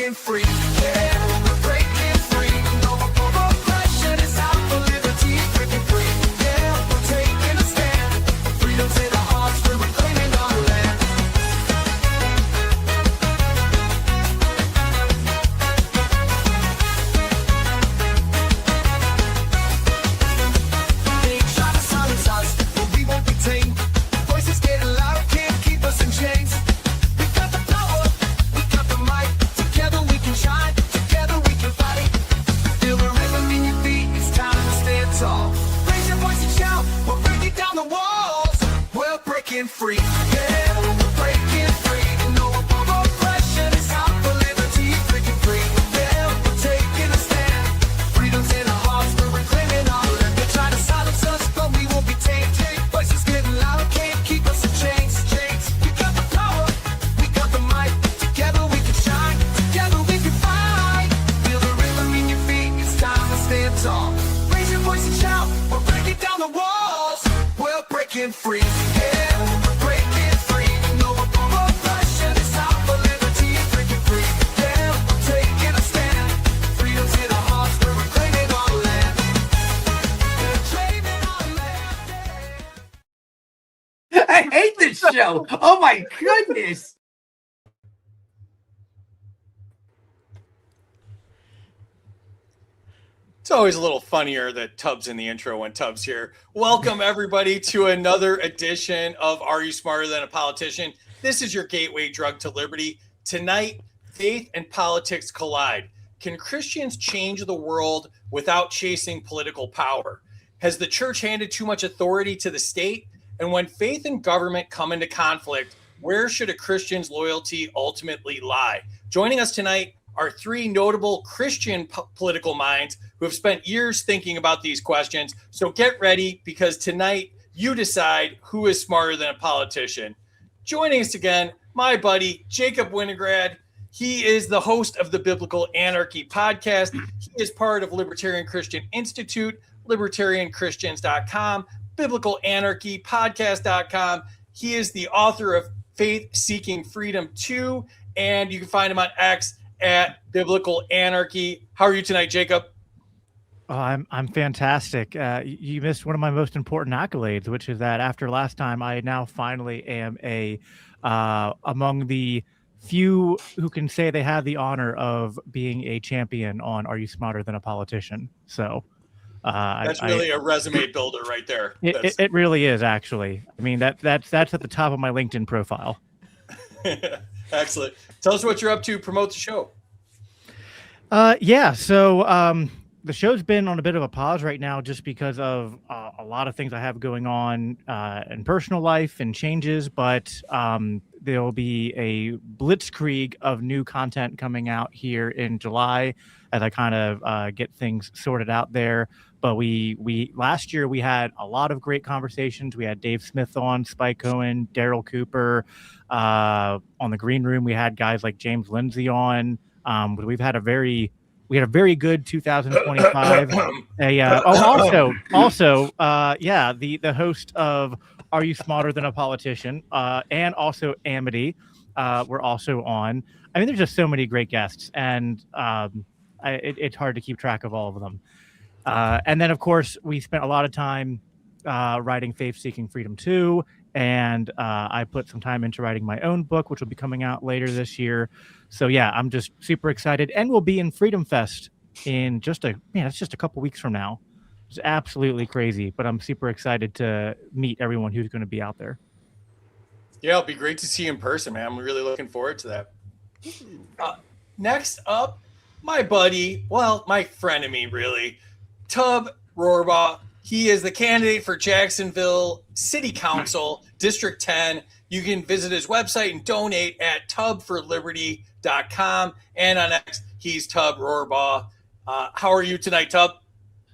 breaking free. Yeah, we're breaking free. No more oppression. It's out for liberty. Breaking free. Yeah, we're taking a stand. Freedom's in our hearts. We're reclaiming our land. They try to silence us, but we won't be tamed. Voices getting louder, can't keep us in chains. We got the power, we got the might. Together we can shine, together we can fight. Feel the rhythm in your feet, it's time to stand tall. Raise your voice and shout, we're breaking down the walls. We're breaking free, yeah, we're breaking free. No more oppression, it's out for liberty. Breaking free, yeah, we're taking a stand. Freedom's in our hearts, we're reclaiming our land. They try to silence us, but we won't be tamed. Voices getting louder, can't keep us in chains. We got the power, we got the might. Together we can shine, together we can fight. Feel the rhythm in your feet, it's time to stand tall. Raise your voice and shout, we're breaking down the walls. We're breaking free, yeah, we're breaking free. No more oppression, it's out for liberty. Breaking free, yeah, we're taking a stand. Freedom's in our hearts, we're reclaiming our land. We're claiming our land. I hate this show. Oh my goodness. It's always a little funnier that Tubbs in the intro when Tubbs here. Welcome, everybody, to another edition of Are You Smarter Than a Politician? This is your gateway drug to liberty. Tonight, faith and politics collide. Can Christians change the world without chasing political power? Has the church handed too much authority to the state? And when faith and government come into conflict, where should a Christian's loyalty ultimately lie? Joining us tonight are three notable Christian political minds who have spent years thinking about these questions. So get ready, because tonight you decide who is smarter than a politician. Joining us again, my buddy Jacob Winograd. He is the host of the Biblical Anarchy podcast. He is part of Libertarian Christian Institute, libertarianchristians.com, Biblical Anarchy podcast.com. He is the author of Faith Seeking Freedom 2, and you can find him on X at Biblical Anarchy. How are you tonight, Jacob? Oh, I'm fantastic. You missed one of my most important accolades, which is that after last time, I now finally am among the few who can say they have the honor of being a champion on Are You Smarter Than a Politician? So that's really a resume builder right there. It really is, actually. I mean, that's at the top of my LinkedIn profile. Excellent. Tell us what you're up to. Promote the show. So the show's been on a bit of a pause right now just because of a lot of things I have going on in personal life and changes, but there'll be a blitzkrieg of new content coming out here in July as I kind of get things sorted out there. But we last year we had a lot of great conversations. We had Dave Smith on, Spike Cohen, Daryl Cooper. On the Green Room, we had guys like James Lindsay on. But we had a very good 2025. The host of Are You Smarter Than a Politician? And also Amity were also on. I mean, there's just so many great guests, and it's hard to keep track of all of them. And then, of course, we spent a lot of time writing Faith Seeking Freedom 2, and I put some time into writing my own book, which will be coming out later this year. So, yeah, I'm just super excited. And we'll be in Freedom Fest in it's just a couple weeks from now. It's absolutely crazy, but I'm super excited to meet everyone who's going to be out there. Yeah, it'll be great to see you in person, man. I'm really looking forward to that. Next up, my buddy, my frenemy, really, Tub Rorabaugh. He is the candidate for Jacksonville City Council, District 10. You can visit his website and donate at tubforliberty.com. And on X, he's Tub Rorabaugh. How are you tonight, Tub?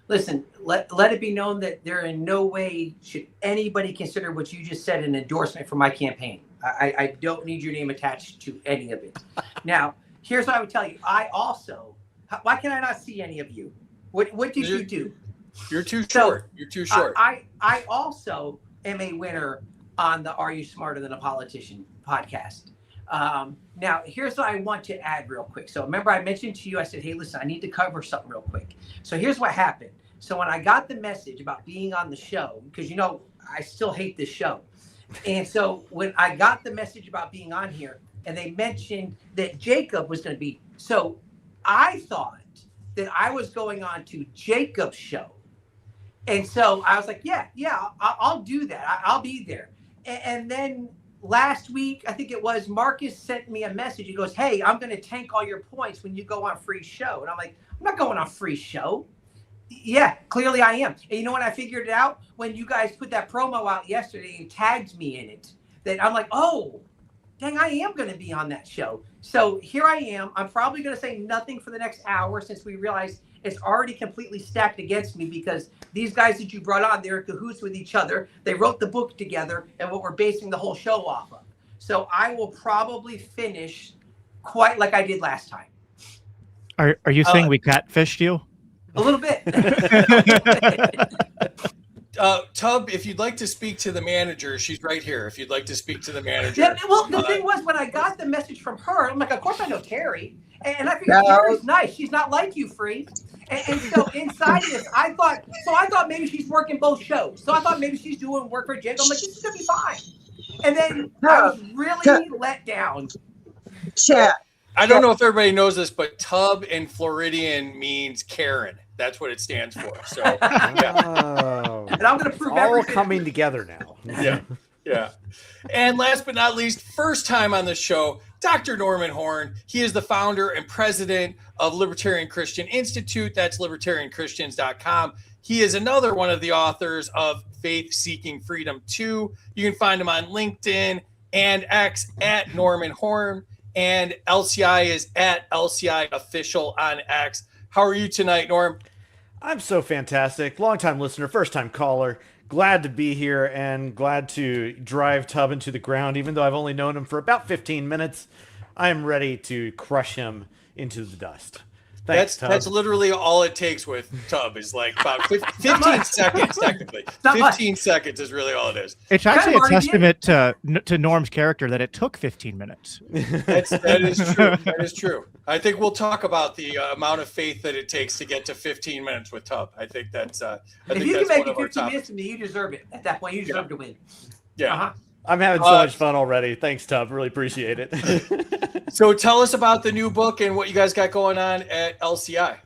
Listen, let it be known that there in no way should anybody consider what you just said an endorsement for my campaign. I don't need your name attached to any of it. Now, here's what I would tell you. Why can I not see any of you? What did you do? You're too short. You're too short. I also am a winner on the Are You Smarter Than a Politician podcast. Now, here's what I want to add real quick. So remember, I mentioned to you, I said, hey, listen, I need to cover something real quick. So here's what happened. So when I got the message about being on the show, because, I still hate this show. And so when I got the message about being on here and they mentioned that Jacob was going to be, so I thought that I was going on to Jacob's show. And so I was like, yeah, I'll do that. I'll be there. And then last week, I think it was, Marcus sent me a message. He goes, hey, I'm going to tank all your points when you go on free show. And I'm like, I'm not going on free show. Yeah, clearly I am. And you know when I figured it out? When you guys put that promo out yesterday and tagged me in it, that I'm like, oh, dang, I am going to be on that show. So here I am. I'm probably going to say nothing for the next hour since we realize it's already completely stacked against me because these guys that you brought on, they're in cahoots with each other. They wrote the book together and what we're basing the whole show off of. So I will probably finish quite like I did last time. Are you saying we catfished you? A little bit. Tub, if you'd like to speak to the manager, she's right here. If you'd like to speak to the manager. Yeah, well, the thing was, when I got the message from her, I'm like, of course I know Terry. And I figured Terry's nice. She's not like you, Free. And so inside this, I thought maybe she's working both shows. So I thought maybe she's doing work for Jake. I'm like, this is going to be fine. And then I was really let down. Chat. I don't know if everybody knows this, but Tub in Floridian means Karen. That's what it stands for. So, Oh, And I'm going to prove all everything. coming together now. yeah. And last but not least, first time on the show, Dr. Norman Horn. He is the founder and president of Libertarian Christian Institute. That's libertarianchristians.com. He is another one of the authors of Faith Seeking Freedom 2. You can find him on LinkedIn and X at Norman Horn. And LCI is at LCI Official on X. How are you tonight, Norm? I'm so fantastic. Long-time listener, first-time caller. Glad to be here and glad to drive Tub into the ground. Even though I've only known him for about 15 minutes, I am ready to crush him into the dust. Thanks, Tub. That's literally all it takes with Tub is like about 15 seconds, technically. 15 seconds is really all it is. It's actually a testament to Norm's character that it took 15 minutes. That is true. That is true. I think we'll talk about the amount of faith that it takes to get to 15 minutes with Tub. I think that's. If you can make it 15 minutes to me, you deserve it. At that point, you deserve to win. Yeah. Uh-huh. I'm having so much fun already. Thanks, Tub. Really appreciate it. So tell us about the new book and what you guys got going on at LCI.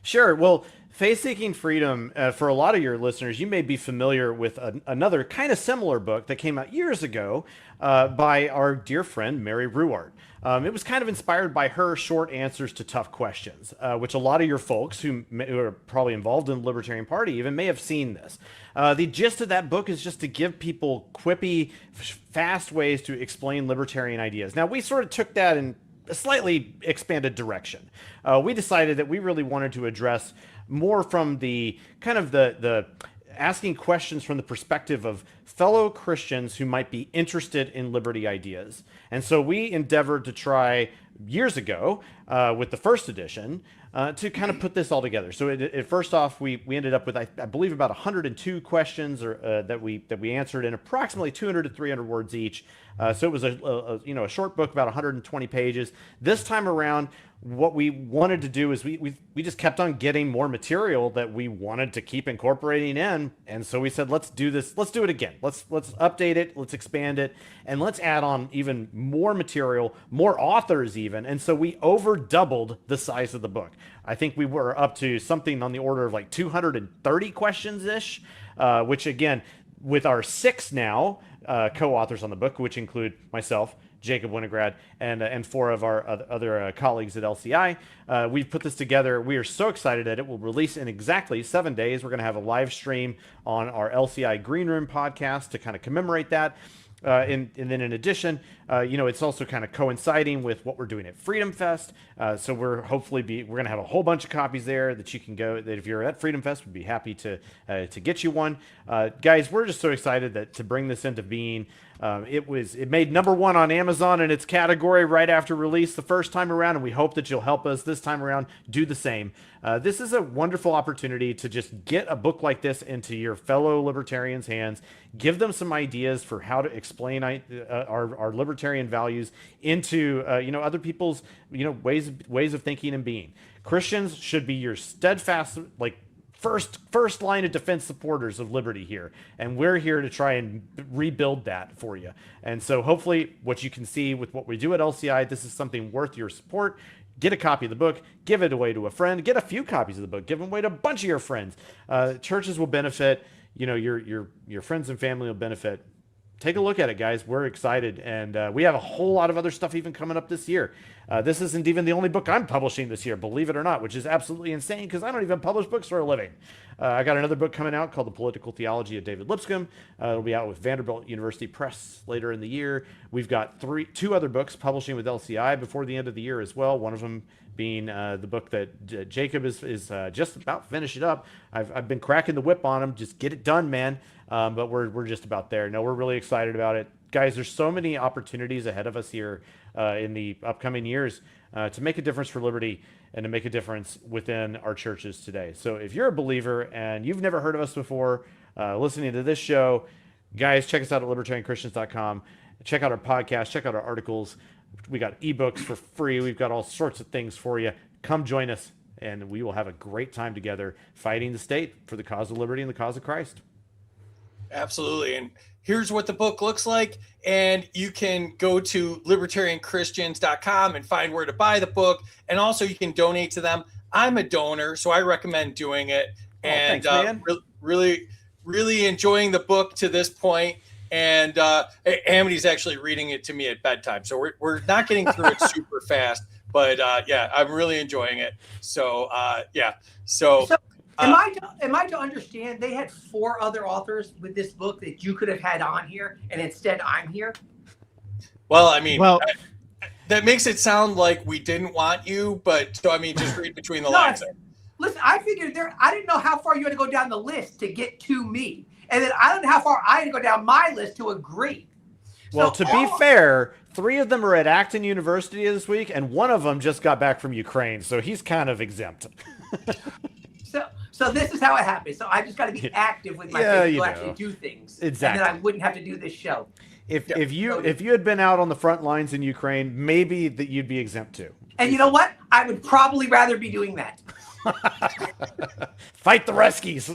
Sure. Well, Faith Seeking Freedom, for a lot of your listeners, you may be familiar with another kind of similar book that came out years ago by our dear friend, Mary Ruwart. It was kind of inspired by her short answers to tough questions, which a lot of your folks who are probably involved in the Libertarian Party even may have seen this. The gist of that book is just to give people quippy, fast ways to explain libertarian ideas. Now, we sort of took that in a slightly expanded direction. We decided that we really wanted to address more from the kind of the asking questions from the perspective of fellow Christians who might be interested in liberty ideas. And so we endeavored to try years ago with the first edition to kind of put this all together. So first off, we ended up with, I believe, about 102 questions that we answered in approximately 200 to 300 words each. So it was a short book, about 120 pages. This time around, what we wanted to do is we just kept on getting more material that we wanted to keep incorporating in, and so we said, let's do this. Let's do it again. Let's update it. Let's expand it, and let's add on even more material, more authors even. And so we over doubled the size of the book. I think we were up to something on the order of like 230 questions ish, which again, with our 6 now co-authors on the book, which include myself, Jacob Winograd, and 4 of our other colleagues at LCI. We've put this together. We are so excited that it will release in exactly 7 days. We're going to have a live stream on our LCI Green Room podcast to kind of commemorate that. And then in addition, it's also kind of coinciding with what we're doing at Freedom Fest. So we're going to have a whole bunch of copies there that you can go, that if you're at Freedom Fest, we'd be happy to get you one. Guys, we're just so excited to bring this into being. It made #1 on Amazon in its category right after release the first time around, and we hope that you'll help us this time around do the same. This is a wonderful opportunity to just get a book like this into your fellow libertarians' hands, give them some ideas for how to explain our libertarian values into other people's ways of thinking and being. Christians should be your steadfast first line of defense supporters of liberty here, and we're here to try and rebuild that for you. And so hopefully what you can see with what we do at LCI, this is something worth your support. Get a copy of the book, give it away to a friend, get a few copies of the book, give them away to a bunch of your friends. Churches will benefit, your friends and family will benefit. Take a look at it, guys. We're excited, and we have a whole lot of other stuff even coming up this year. This isn't even the only book I'm publishing this year, believe it or not, which is absolutely insane because I don't even publish books for a living. I got another book coming out called The Political Theology of David Lipscomb. It'll be out with Vanderbilt University Press later in the year. We've got two other books publishing with LCI before the end of the year as well. One of them being the book that Jacob is just about finishing up. I've been cracking the whip on him. Just get it done, man. But we're just about there. No, we're really excited about it. Guys, there's so many opportunities ahead of us here in the upcoming years to make a difference for liberty and to make a difference within our churches today. So if you're a believer and you've never heard of us before, listening to this show, guys, check us out at libertarianchristians.com. Check out our podcast, check out our articles. We got ebooks for free. We've got all sorts of things for you. Come join us, and we will have a great time together fighting the state for the cause of liberty and the cause of Christ. Absolutely. And here's what the book looks like. And you can go to libertarianchristians.com and find where to buy the book. And also you can donate to them. I'm a donor, so I recommend doing it. And thanks, man. Really, really enjoying the book to this point. And Amity's actually reading it to me at bedtime. So we're not getting through it super fast. But yeah, I'm really enjoying it. So yeah. So am I to understand they had 4 other authors with this book that you could have had on here, and instead I'm here? Well, I mean, that makes it sound like we didn't want you, but so I mean, just read between the lines. Listen, I figured I didn't know how far you had to go down the list to get to me, and then I don't know how far I had to go down my list to agree. Well, to be fair, 3 of them are at Acton University this week, and one of them just got back from Ukraine, so he's kind of exempt. So this is how it happens. So I just got to be active with my kids to actually do things. Exactly. And then I wouldn't have to do this show. If you had been out on the front lines in Ukraine, maybe that you'd be exempt too. And you know what? I would probably rather be doing that. Fight the Ruskies.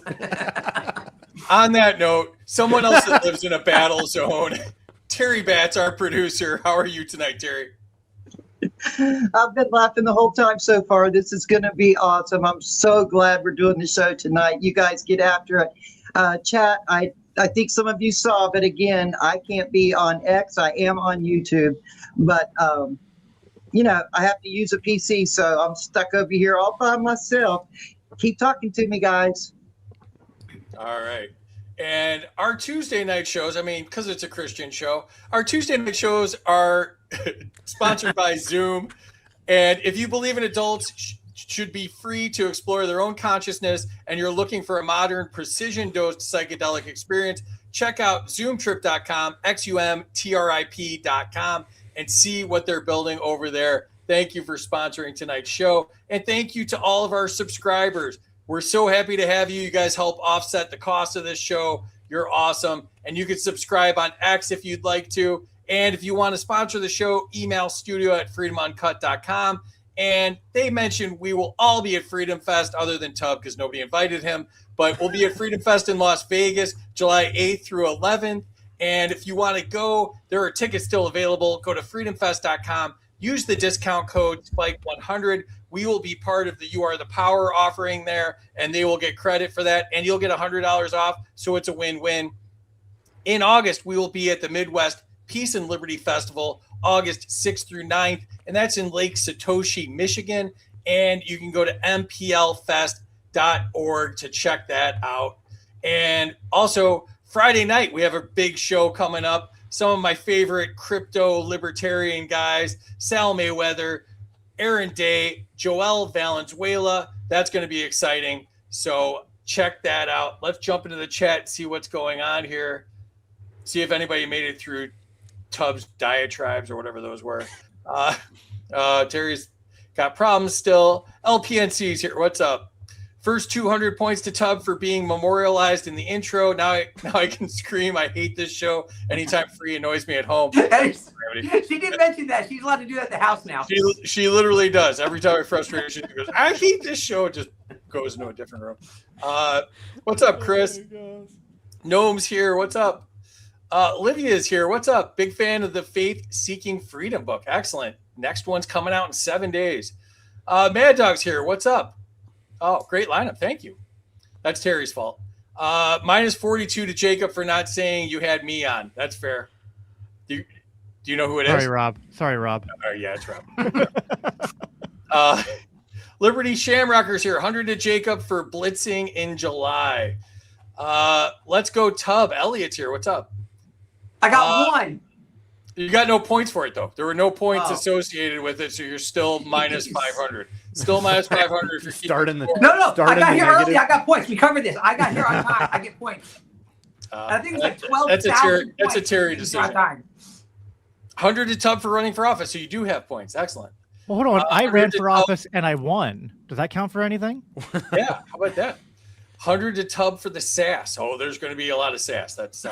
On that note, someone else that lives in a battle zone, Terry Batts, our producer. How are you tonight, Terry? I've been laughing the whole time so far. This is going to be awesome. I'm so glad we're doing the show tonight. You guys get after it. Chat, I think some of you saw, but again, I can't be on X. I am on YouTube. But, I have to use a PC, so I'm stuck over here all by myself. Keep talking to me, guys. All right. And our Tuesday night shows, I mean, because it's a Christian show, our Tuesday night shows are sponsored by Zoom. And if you believe in adults should be free to explore their own consciousness and you're looking for a modern precision-dosed psychedelic experience, check out zoomtrip.com, xumtrip.com, and see what they're building over there. Thank you for sponsoring tonight's show. And thank you to all of our subscribers. We're so happy to have you. You guys help offset the cost of this show. You're awesome. And you can subscribe on X if you'd like to. And if you want to sponsor the show, email studio@freedomuncut.com. And they mentioned we will all be at Freedom Fest other than Tubb because nobody invited him. But we'll be at Freedom Fest in Las Vegas, July 8th through 11th. And if you want to go, there are tickets still available. Go to freedomfest.com. Use the discount code SPIKE100. We will be part of the You Are the Power offering there, and they will get credit for that, and you'll get $100 off, so it's a win-win. In August, we will be at the Midwest Peace and Liberty Festival, August 6th through 9th, and that's in Lake Satoshi, Michigan, and you can go to mplfest.org to check that out. And also, Friday night, we have a big show coming up. Some of my favorite crypto libertarian guys, Sal Mayweather, Aaron Day, Joel Valenzuela. That's going to be exciting. So check that out. Let's jump into the chat and see what's going on here. see if anybody made it through Tubbs diatribes or whatever those were. Terry's got problems still. LPNC's here. What's up? First 200 points to Tubb for being memorialized in the intro. Now I can scream, I hate this show. Anytime free annoys me at home. She did mention that. She's allowed to do that at the house now. She literally does. Every time I'm frustrated, she goes, I hate this show. It just goes into a different room. What's up, Chris? Gnome's here. What's up? Livia's here. What's up? Big fan of the Faith Seeking Freedom book. Excellent. Next one's coming out in 7 days. Mad Dog's here. What's up? Oh, great lineup. Thank you. That's Terry's fault. Minus 42 to Jacob for not saying you had me on. That's fair. Do you know who it is? Sorry, Rob. Yeah, it's Rob. Liberty Shamrocker's here. 100 to Jacob for blitzing in July. Let's go Tubb. Elliot's here. What's up? I got one. You got no points for it, though. There were no points associated with it, so you're still minus 500. Still minus 500 if you're starting the No, I got here early. I got points. We covered this. I got here on time. I get points. I think it's like 12,000. That's a Terry decision. 100 to Tubb for running for office, so you do have points. Excellent. Well, hold on. I ran for office and I won. Does that count for anything? Yeah, how about that? 100 to Tubb for the sass. Oh, there's going to be a lot of sass. That's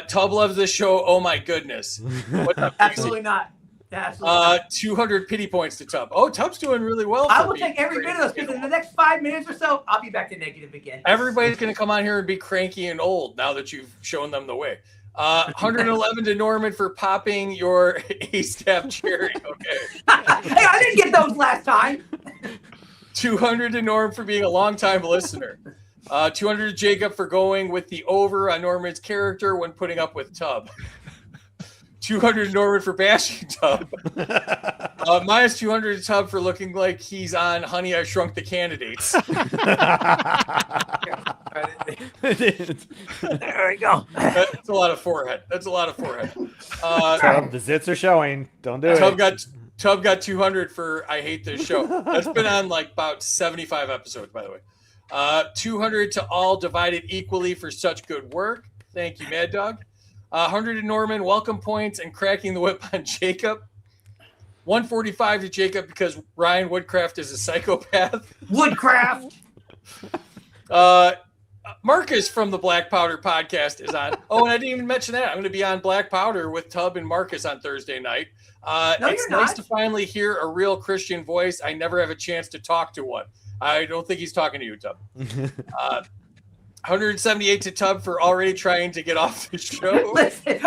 Tubb loves this show. Oh my goodness. What's up, Absolutely not. Absolutely not. 200 pity points to Tubb. Oh, Tubb's doing really well. I will take every bit of those because in the next 5 minutes or so, I'll be back to negative again. Everybody's going to come on here and be cranky and old now that you've shown them the way. 111 to Norman for popping your A-Staff cherry. Okay. Hey, I didn't get those last time. 200 to Norm for being a longtime listener. 200 to Jacob for going with the over on Norman's character when putting up with Tubb. 200 to Norman for bashing Tubb. Minus 200 to Tubb for looking like he's on Honey, I Shrunk the Candidates. There we go. That's a lot of forehead. Tubb, the zits are showing. Don't do it. Tubb got 200 for I hate this show. That's been on like about 75 episodes, by the way. 200 to all divided equally for such good work. Thank you, Mad Dog. 100 to Norman, welcome points and cracking the whip on Jacob. 145 to Jacob because Ryan Woodcraft is a psychopath. Woodcraft. Marcus from the Black Powder podcast is on. Oh, and I didn't even mention that. I'm going to be on Black Powder with Tubb and Marcus on Thursday night. It's nice to finally hear a real Christian voice. I never have a chance to talk to one. I don't think he's talking to you, Tubb. 178 to Tubb for already trying to get off the show. Listen,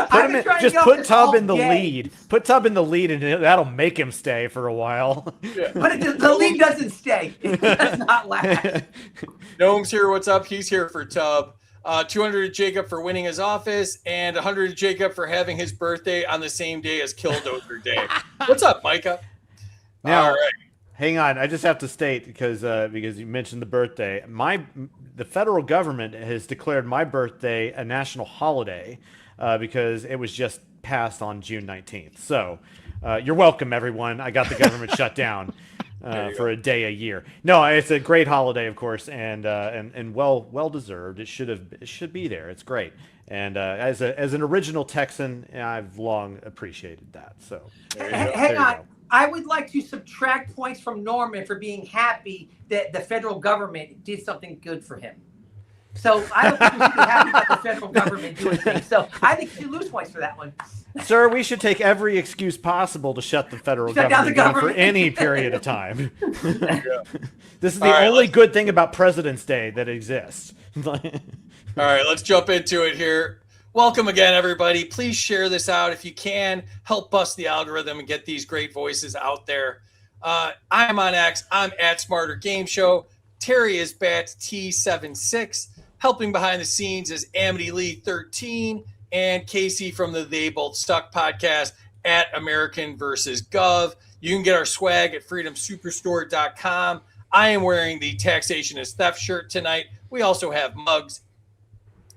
just put Tubb in the lead. Put Tubb in the lead, and that'll make him stay for a while. Yeah. But the lead doesn't stay. It does not last. Gnome's here. What's up? He's here for Tubb. 200 to Jacob for winning his office, and 100 to Jacob for having his birthday on the same day as Killdozer Day. What's up, Micah? Now, all right. Hang on. I just have to state because you mentioned the birthday. The federal government has declared my birthday a national holiday because it was just passed on June 19th. So you're welcome, everyone. I got the government shut down for a day a year. No, it's a great holiday, of course, and well deserved. It should be there. It's great. And as an original Texan, I've long appreciated that. So hang on. I would like to subtract points from Norman for being happy that the federal government did something good for him. So I don't think we should be happy about the federal government doing things. So I think you should lose points for that one. Sir, we should take every excuse possible to shut the federal government down for any period of time. This is the only good thing about President's Day that exists. All right, let's jump into it here. Welcome again, everybody. Please share this out if you can. Help bust the algorithm and get these great voices out there. I'm on X. I'm at Smarter Game Show. Terry is BatT76. Helping behind the scenes is Amity Lee 13 and Casey from the They Both Stuck podcast at American vs. Gov. You can get our swag at freedomsuperstore.com. I am wearing the Taxation is Theft shirt tonight. We also have mugs.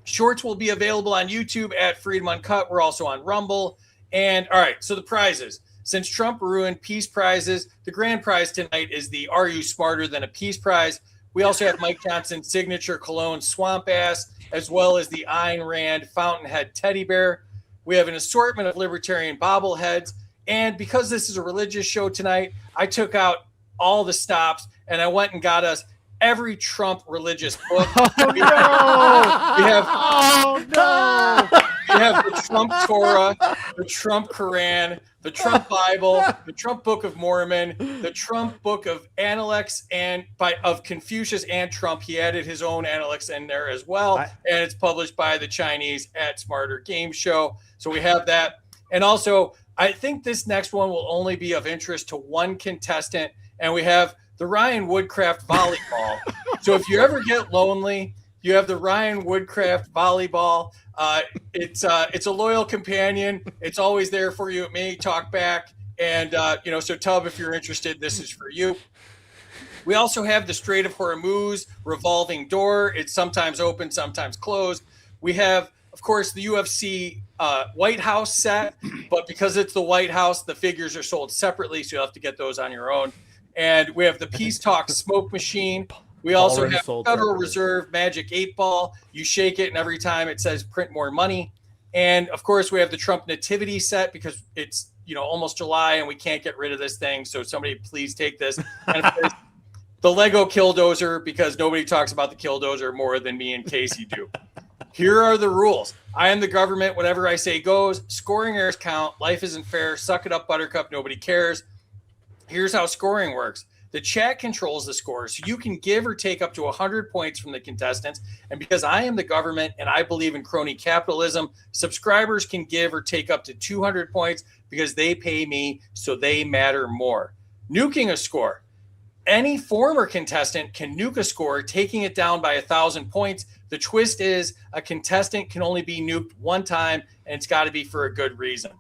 Shorts will be available on YouTube at Freedom Uncut. We're also on Rumble. And all right, so the prizes. Since Trump ruined peace prizes, the grand prize tonight is the Are You Smarter Than a Peace Prize. We also have Mike Johnson's signature cologne Swamp Ass, as well as the Ayn Rand Fountainhead teddy bear. We have an assortment of libertarian bobbleheads. And because this is a religious show tonight, I took out all the stops and I went and got us every Trump religious book. We have the Trump Torah, the Trump Quran, the Trump Bible, the Trump Book of Mormon, the Trump Book of Analects, and of Confucius and Trump. He added his own Analects in there as well, and it's published by the Chinese at Smarter Gameshow. So we have that, and also I think this next one will only be of interest to one contestant, and we have the Ryan Woodcraft volleyball. So if you ever get lonely, you have the Ryan Woodcraft volleyball. It's a loyal companion. It's always there for you. It may talk back. And, so Tub, if you're interested, this is for you. We also have the Strait of Hormuz revolving door. It's sometimes open, sometimes closed. We have, of course, the UFC White House set, but because it's the White House, the figures are sold separately, so you'll have to get those on your own. And we have the Peace Talk smoke machine. We also have Federal Reserve Magic 8-Ball. You shake it, and every time it says print more money. And, of course, we have the Trump Nativity set because it's, almost July, and we can't get rid of this thing. So somebody please take this. And, of course, the Lego Killdozer, because nobody talks about the Killdozer more than me and Casey do. Here are the rules. I am the government. Whatever I say goes. Scoring errors count. Life isn't fair. Suck it up, Buttercup. Nobody cares. Here's how scoring works. The chat controls the score, so you can give or take up to 100 points from the contestants. And because I am the government and I believe in crony capitalism, subscribers can give or take up to 200 points because they pay me, so they matter more. Nuking a score. Any former contestant can nuke a score, taking it down by 1,000 points. The twist is a contestant can only be nuked one time, and it's got to be for a good reason.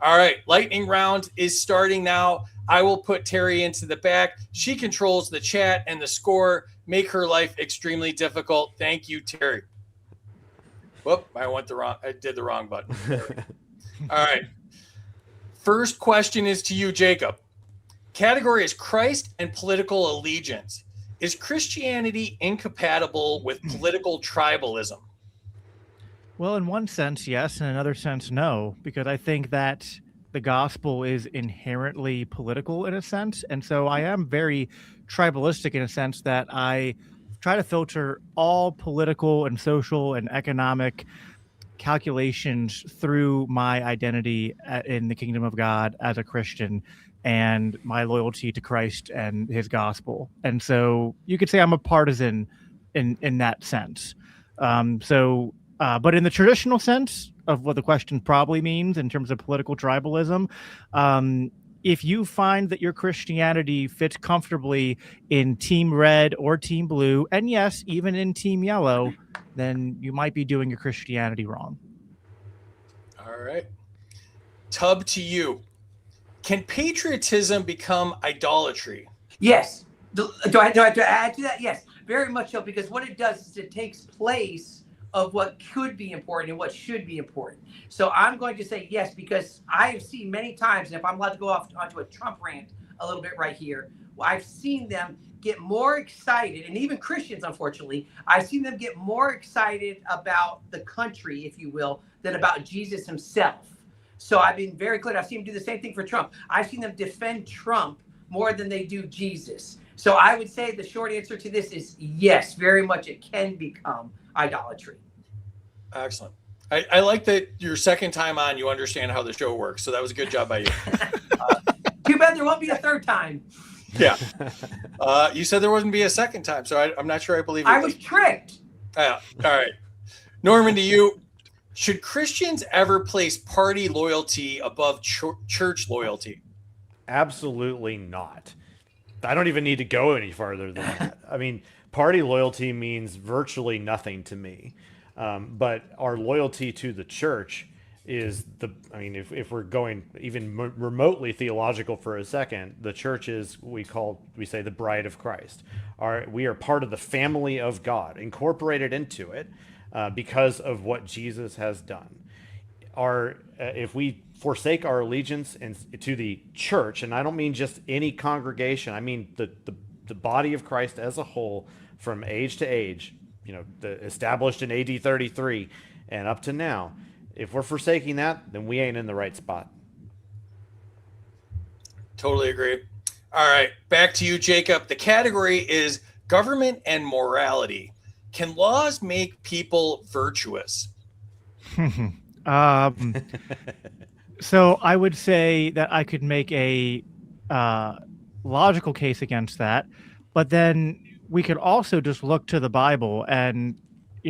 All right, lightning round is starting now. I will put Terry into the back. She controls the chat and the score. Make her life extremely difficult. Thank you, Terry. Whoop, I did the wrong button. All right. First question is to you, Jacob. Category is Christ and political allegiance. Is Christianity incompatible with political tribalism? Well, in one sense, yes. In another sense, no, because I think that the gospel is inherently political in a sense. And so I am very tribalistic in a sense that I try to filter all political and social and economic calculations through my identity in the kingdom of God as a Christian and my loyalty to Christ and his gospel. And so you could say I'm a partisan in that sense. But in the traditional sense of what the question probably means in terms of political tribalism, if you find that your Christianity fits comfortably in Team Red or Team Blue, and yes, even in Team Yellow, then you might be doing your Christianity wrong. All right. Tub, to you. Can patriotism become idolatry? Yes. Do I have to add to that? Yes, very much so, because what it does is it takes place of what could be important and what should be important. So I'm going to say yes, because I have seen many times, and if I'm allowed to go off onto a Trump rant a little bit right here, I've seen them get more excited, and even Christians, unfortunately, I've seen them get more excited about the country, if you will, than about Jesus himself. So I've been very clear. I've seen them do the same thing for Trump. I've seen them defend Trump more than they do Jesus. So I would say the short answer to this is yes, very much it can become idolatry. Excellent. I like that your second time on, you understand how the show works. So that was a good job by you. Too bad there won't be a third time. Yeah. You said there wouldn't be a second time, so I'm not sure I believe you. I was tricked. All right. Norman, to you. Should Christians ever place party loyalty above church loyalty? Absolutely not. I don't even need to go any farther than that. I mean, party loyalty means virtually nothing to me. But our loyalty to the church is if we're going even remotely theological for a second, the church is, we say the bride of Christ. We are part of the family of God, incorporated into it because of what Jesus has done. If we forsake our allegiance to the church, and I don't mean just any congregation, I mean the body of Christ as a whole, from age to age, established in AD 33 and up to now. If we're forsaking that, then we ain't in the right spot. Totally agree. All right, back to you, Jacob. The category is government and morality. Can laws make people virtuous? So I would say that I could make a logical case against that, but then we could also just look to the Bible. And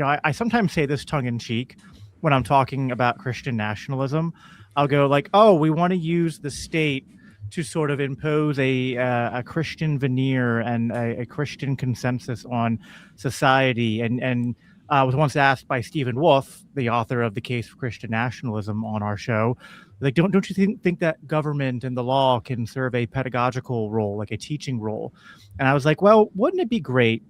I sometimes say this tongue in cheek when I'm talking about Christian nationalism. I'll go like, "Oh, we want to use the state to sort of impose a Christian veneer and a Christian consensus on society." And I was once asked by Stephen Wolfe, the author of The Case for Christian Nationalism, on our show, like, don't you think that government and the law can serve a pedagogical role, like a teaching role? And I was like, well, wouldn't it be great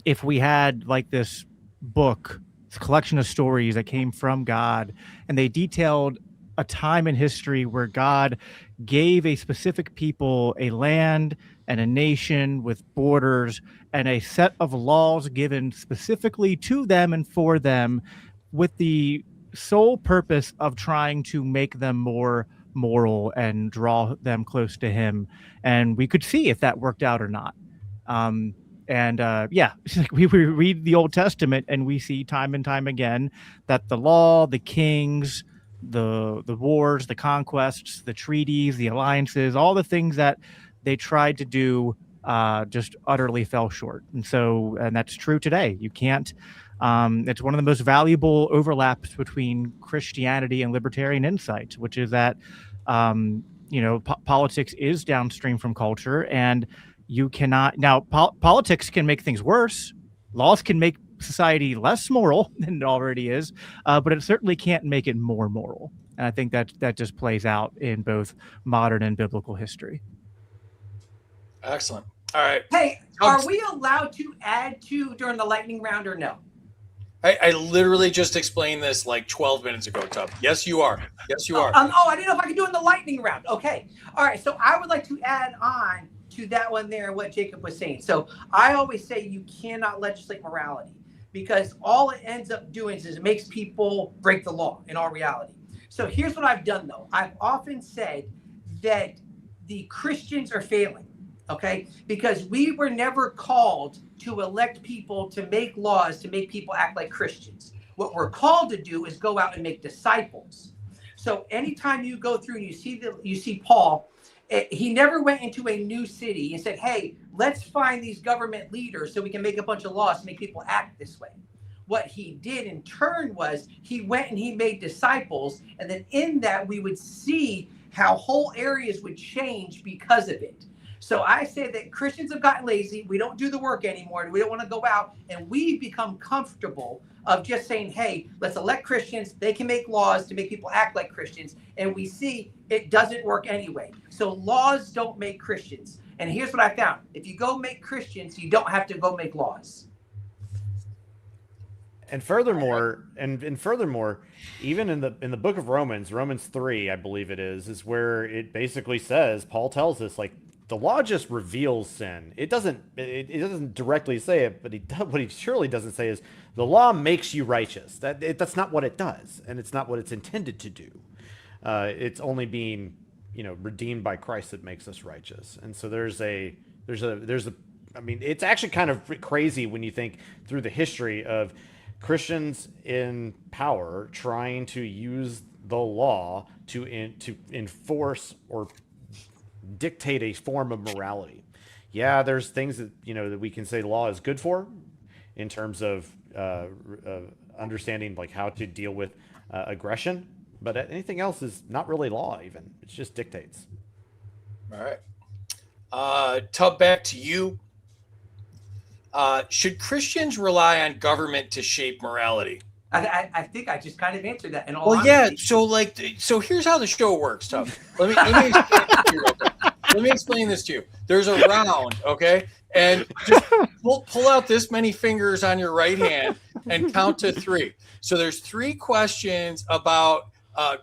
if we had like this book, this collection of stories that came from God, and they detailed a time in history where God gave a specific people a land and a nation with borders and a set of laws given specifically to them and for them, with the sole purpose of trying to make them more moral and draw them close to him. And we could see if that worked out or not. It's like we read the Old Testament and we see time and time again that the law, the kings, the wars, the conquests, the treaties, the alliances, all the things that they tried to do just utterly fell short. And that's true today. You can't. It's one of the most valuable overlaps between Christianity and libertarian insight, which is that politics is downstream from culture, and you cannot now. Politics can make things worse. Laws can make society less moral than it already is, but it certainly can't make it more moral. And I think that just plays out in both modern and biblical history. Excellent. All right. Hey, are we allowed to add to during the lightning round or no? I literally just explained this like 12 minutes ago, Tub. Yes, you are. Yes, you are. I didn't know if I could do it in the lightning round. Okay. All right. So I would like to add on to that one there, what Jacob was saying. So I always say you cannot legislate morality, because all it ends up doing is it makes people break the law in all reality. So here's what I've done, though. I've often said that the Christians are failing, okay? Because we were never called to elect people to make laws to make people act like Christians. What we're called to do is go out and make disciples. So anytime you go through and you see Paul, he never went into a new city and said, hey, let's find these government leaders so we can make a bunch of laws to make people act this way. What he did in turn was he went and he made disciples. And then in that, we would see how whole areas would change because of it. So I say that Christians have gotten lazy. We don't do the work anymore. We don't want to go out, and we've become comfortable of just saying, hey, let's elect Christians. They can make laws to make people act like Christians. And we see it doesn't work anyway. So laws don't make Christians. And here's what I found. If you go make Christians, you don't have to go make laws. And furthermore, even in the book of Romans 3, I believe it is where it basically says, Paul tells us, like, the law just reveals sin. It doesn't directly say it, but what he surely doesn't say is the law makes you righteous. That's not what it does, and it's not what it's intended to do. It's only being, redeemed by Christ that makes us righteous. And so there's a. I mean, it's actually kind of crazy when you think through the history of Christians in power trying to use the law to enforce or dictate a form of morality. Yeah, there's things that that we can say law is good for, in terms of understanding like how to deal with aggression, but anything else is not really law. Even it just dictates. All right, Tub, back to you. Should Christians rely on government to shape morality? I think I just kind of answered that. In all honesty. So here's how the show works, Tub. Let me explain this to you. There's a round, okay? And just pull out this many fingers on your right hand and count to 3. So there's 3 questions about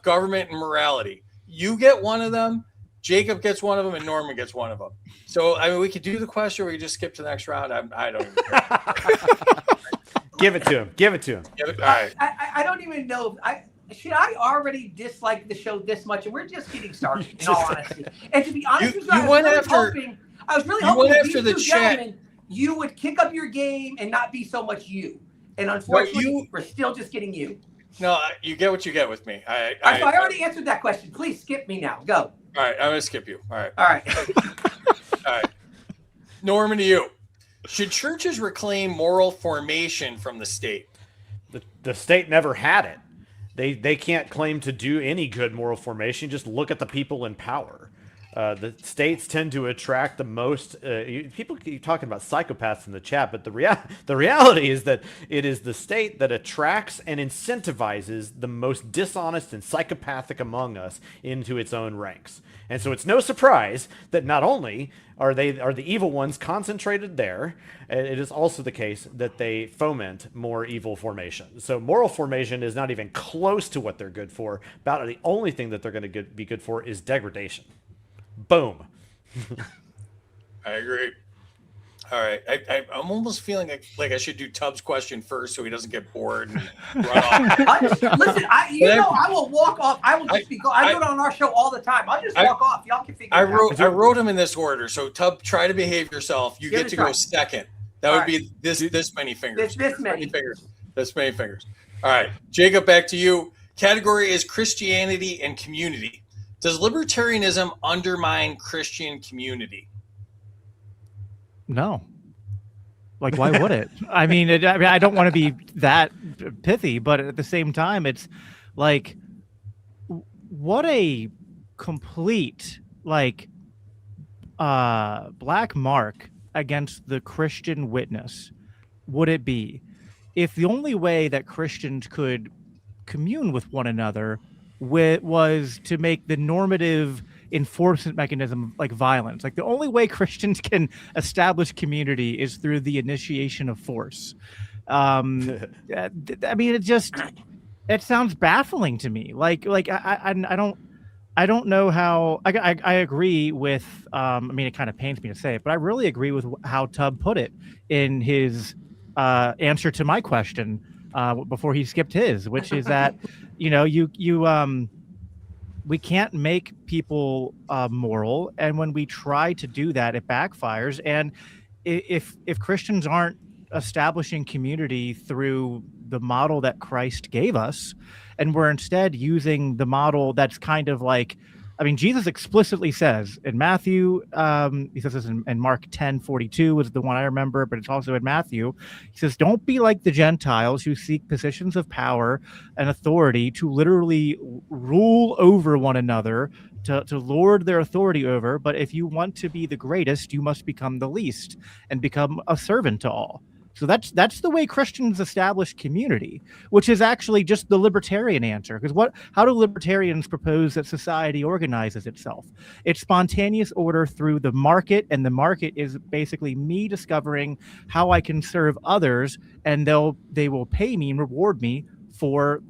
government and morality. You get one of them, Jacob gets one of them, and Norman gets one of them. So, I mean, we could do the question, or we could just skip to the next round. I don't even care. Give it to him. Give it to him. All right. I don't even know. Should I already dislike the show this much? And we're just getting started, in all honesty. And to be honest with you, I was really hoping after the chat. You would kick up your game and not be so much you. And unfortunately, we're still just getting you. No, you get what you get with me. I already answered that question. Please skip me now. Go. All right, I'm gonna skip you. All right. All right. All right. Norman, to you. Should churches reclaim moral formation from the state? The state never had it. They can't claim to do any good moral formation. Just look at the people in power. The states tend to attract the most people keep talking about psychopaths in the chat, but the reality is that it is the state that attracts and incentivizes the most dishonest and psychopathic among us into its own ranks. And so it's no surprise that not only are the evil ones concentrated there, it is also the case that they foment more evil formation. So moral formation is not even close to what they're good for. About the only thing that they're going to be good for is degradation. Boom. I agree. All right. I'm almost feeling like I should do Tubbs' question first so he doesn't get bored and run off. I will walk off. I will just go. I do it on our show all the time. I'll just walk off. Y'all can figure it out. I wrote them in this order. So, Tubb, try to behave yourself. You get to go second. That would be this many fingers. This many fingers. This many fingers. All right. Jacob, back to you. Category is Christianity and community. Does libertarianism undermine Christian community? No. Like, why would it? I mean, I don't want to be that pithy, but at the same time, it's like, what a complete, like, black mark against the Christian witness would it be if the only way that Christians could commune with one another was to make the normative enforcement mechanism like violence. Like, the only way Christians can establish community is through the initiation of force. I mean, it sounds baffling to me. I don't know how. I agree with. I mean, it kind of pains me to say it, but I really agree with how Tubb put it in his answer to my question before he skipped his, which is that we can't make people moral, and when we try to do that, it backfires. And if Christians aren't establishing community through the model that Christ gave us, and we're instead using the model that's kind of like, I mean, Jesus explicitly says in Matthew, he says this in Mark 10:42 is the one I remember, but it's also in Matthew. He says, don't be like the Gentiles who seek positions of power and authority to literally rule over one another, to lord their authority over. But if you want to be the greatest, you must become the least and become a servant to all. So that's the way Christians establish community, which is actually just the libertarian answer. Because how do libertarians propose that society organizes itself? It's spontaneous order through the market, and the market is basically me discovering how I can serve others, and they will pay me and reward me for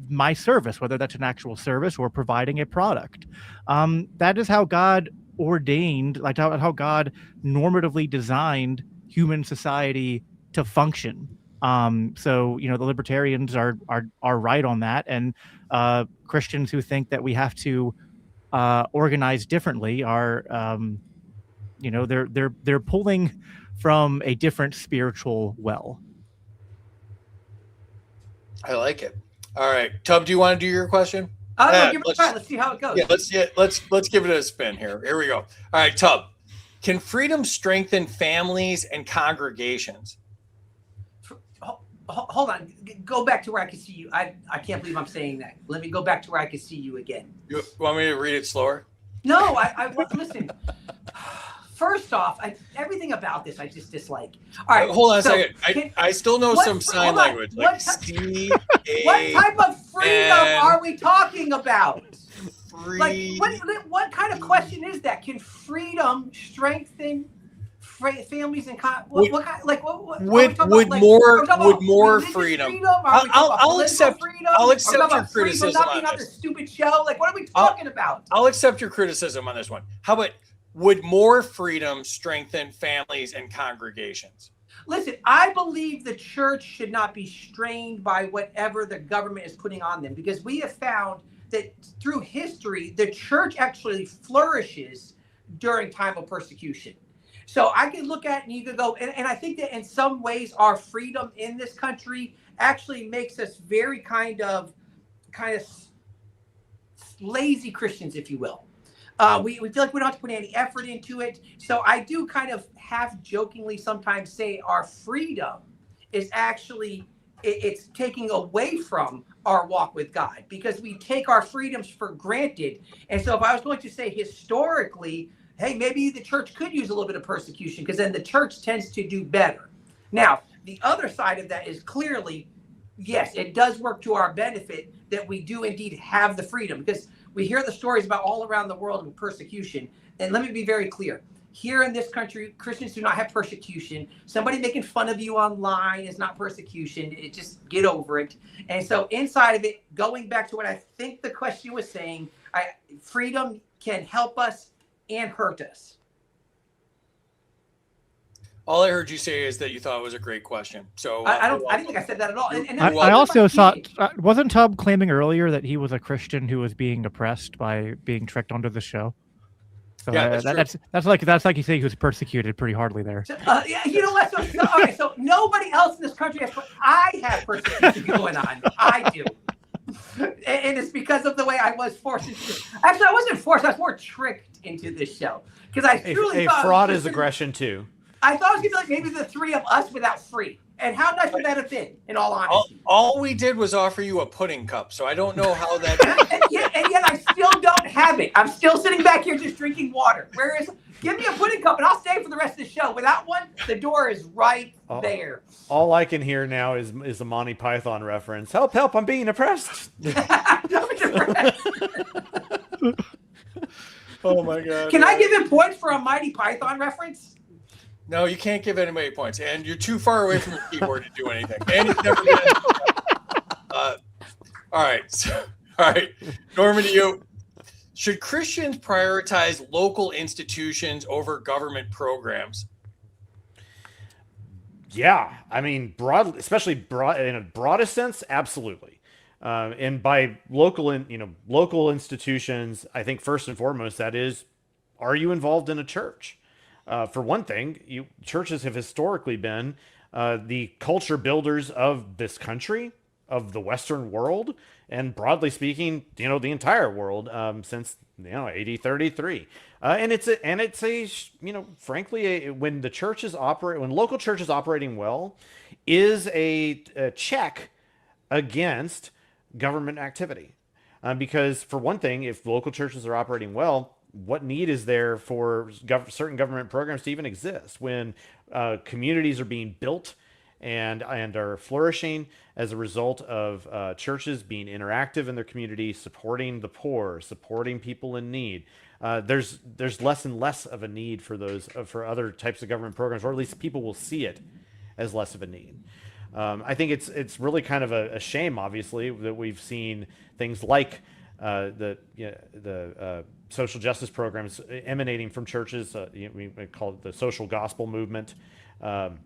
my service, whether that's an actual service or providing a product. That is how God ordained, like how God normatively designed human society to function. So the libertarians are right on that, and Christians who think that we have to organize differently are they're pulling from a different spiritual well. I like it. All right, Tubb, do you want to do your question? No, give it a try. Let's see how it goes. Yeah, let's give it a spin here. Here we go. All right, Tubb, can freedom strengthen families and congregations? Hold on. Go back to where I can see you. I can't believe I'm saying that. Let me go back to where I can see you again. You want me to read it slower? No, I listen. First off, everything about this I just dislike. All right, hold on a second. I still know some sign language. What type of freedom are we talking about? Free. Like, what kind of question is that? Can freedom strengthen families and Would- what kind, like what would are we talking about? more- Are we talking would about more religious freedom- Are we talking about I'll political accept- freedom? I'll Are we accept talking your about freedom criticism not on being on this. this stupid show? Like, what are we talking about? I'll accept your criticism on this one. How about, would more freedom strengthen families and congregations? Listen, I believe the church should not be strained by whatever the government is putting on them, because we have found that through history, the church actually flourishes during time of persecution. So I can look at it and you could go, and I think that in some ways our freedom in this country actually makes us very kind of lazy Christians, if you will. We feel like we don't have to put any effort into it. So I do kind of half jokingly sometimes say our freedom is actually, it's taking away from our walk with God, because we take our freedoms for granted. And so if I was going to say historically, hey, maybe the church could use a little bit of persecution, because then the church tends to do better. Now, the other side of that is clearly, yes, it does work to our benefit that we do indeed have the freedom, because we hear the stories about all around the world of persecution. And let me be very clear. Here in this country, Christians do not have persecution. Somebody making fun of you online is not persecution. It just get over it. And so inside of it, going back to what I think the question was saying, freedom can help us and hurt us. All I heard you say is that you thought it was a great question. So I didn't think I said that at all. And I also thought, wasn't Tubb claiming earlier that he was a Christian who was being oppressed by being tricked onto the show? So Yeah, that's like you say he was persecuted pretty hardly there. Yeah, you know what? So nobody else in this country has, but I have persecution going on. I do. And it's because of the way I was forced into this. Actually, I wasn't forced. I was more tricked into this show, because I truly thought fraud is aggression too. I thought it was going to be like maybe the three of us without free. And how nice would that have been, in all honesty? All we did was offer you a pudding cup, so I don't know how that. and yet I still don't have it. I'm still sitting back here just drinking water. Whereas, give me a pudding cup and I'll stay for the rest of the show. Without one, the door is right there. All I can hear now is a Monty Python reference. Help, help, I'm being oppressed. Oh my God. Can I give him points for a Mighty Python reference? No, you can't give anybody points, and you're too far away from your keyboard to do anything. And you've never been. All right, all right, Norman, to you. Should Christians prioritize local institutions over government programs? Yeah, I mean, especially in a broadest sense, absolutely. And by local institutions, I think first and foremost, that is, are you involved in a church? For one thing, churches have historically been the culture builders of this country, of the Western world, and broadly speaking, the entire world since AD 33. And frankly, when local churches operating well, is a check against government activity. Because for one thing, if local churches are operating well, what need is there for certain government programs to even exist when communities are being built and are flourishing as a result of churches being interactive in their community, supporting the poor, supporting people in need? There's less and less of a need for those for other types of government programs, or at least people will see it as less of a need. I think it's really kind of a shame, obviously, that we've seen things like the social justice programs emanating from churches. We call it the social gospel movement of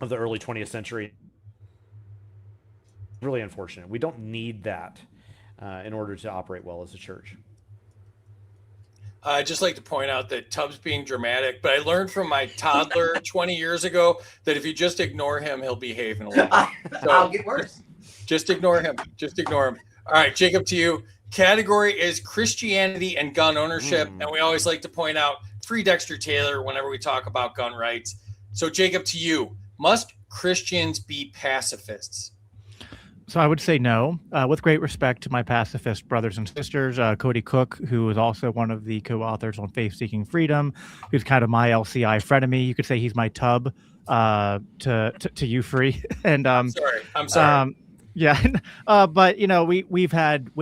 the early 20th century. Really unfortunate. We don't need that in order to operate well as a church. I'd just like to point out that Tubbs being dramatic, but I learned from my toddler 20 years ago that if you just ignore him, he'll behave in a little bit. So I'll get worse. Just ignore him. Just ignore him. All right, Jacob, to you. Category is Christianity and gun ownership. And we always like to point out free Dexter Taylor whenever we talk about gun rights. So, Jacob, to you. Must Christians be pacifists? So I would say no, with great respect to my pacifist brothers and sisters. Cody Cook, who is also one of the co-authors on Faith Seeking Freedom, who's kind of my LCI frenemy. You could say he's my Tubb to you, Free. And I'm sorry. Yeah, but we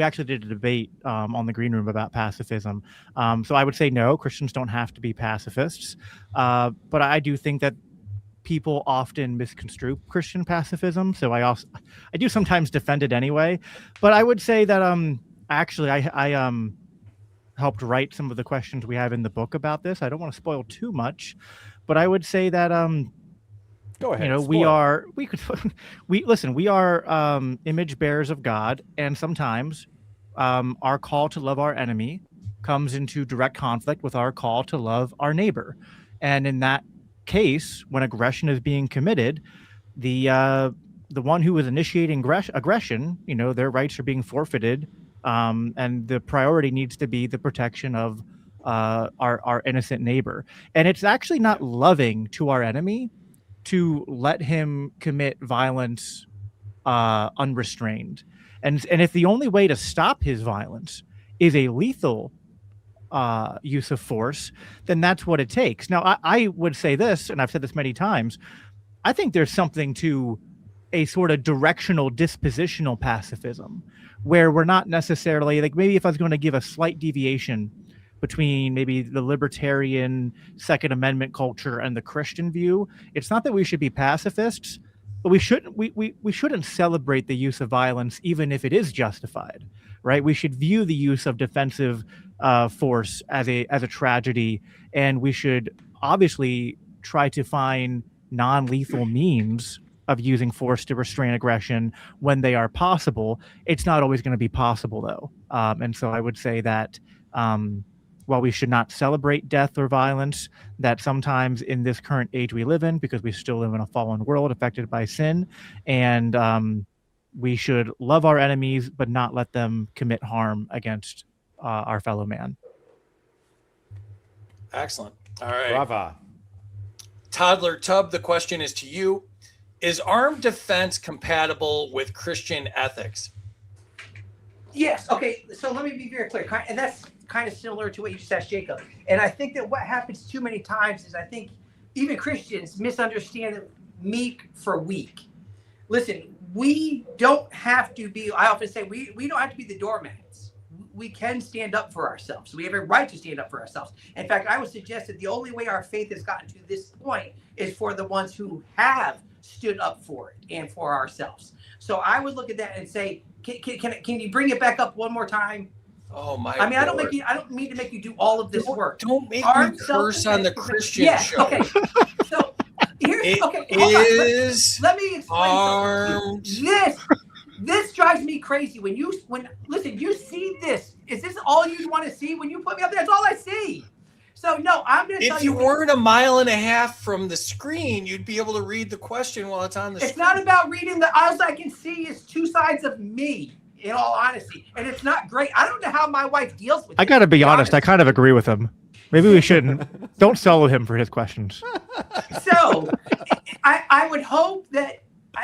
actually did a debate on the green room about pacifism. So I would say no, Christians don't have to be pacifists. But I do think that people often misconstrue Christian pacifism. So I do sometimes defend it anyway. But I would say that actually I helped write some of the questions we have in the book about this. I don't want to spoil too much, but I would say that Go ahead. we spoil. are we are image bearers of God, and sometimes our call to love our enemy comes into direct conflict with our call to love our neighbor. And in that case, when aggression is being committed, the one who is initiating aggression, their rights are being forfeited, and the priority needs to be the protection of our innocent neighbor. And it's actually not loving to our enemy to let him commit violence unrestrained. And if the only way to stop his violence is a lethal use of force, then that's what it takes. Now, I would say this, and I've said this many times, I think there's something to a sort of directional dispositional pacifism where we're not necessarily, like, maybe if I was going to give a slight deviation between maybe the libertarian Second Amendment culture and the Christian view, it's not that we should be pacifists, but we shouldn't celebrate the use of violence even if it is justified, right? We should view the use of defensive force as a tragedy, and we should obviously try to find non-lethal means of using force to restrain aggression when they are possible. It's not always going to be possible, though, and so I would say that while we should not celebrate death or violence, that sometimes in this current age we live in, because we still live in a fallen world affected by sin, and we should love our enemies but not let them commit harm against our fellow man. Excellent. All right. Brava. Toddler Tub, the question is to you. Is armed defense compatible with Christian ethics? Yes. Okay. So let me be very clear. And that's kind of similar to what you just asked Jacob. And I think that what happens too many times is I think even Christians misunderstand meek for weak. Listen, we don't have to be, I often say, we don't have to be the doormats. We can stand up for ourselves. We have a right to stand up for ourselves. In fact, I would suggest that the only way our faith has gotten to this point is for the ones who have stood up for it and for ourselves. So I would look at that and say, can you bring it back up one more time? Oh my! I mean, I don't mean to make you do all of this work. Don't make me curse on the Christian show. Okay. So here's hold on. Let me explain something. This drives me crazy. Listen, you see this. Is this all you want to see? When you put me up there, that's all I see. So no, I'm going to tell you. If you weren't a mile and a half from the screen, you'd be able to read the question while it's on the screen. It's not about reading all I can see is two sides of me, in all honesty. And it's not great. I don't know how my wife deals with it. I got to be honest. I kind of agree with him. Maybe we shouldn't. Don't solo him for his questions. So I would hope that,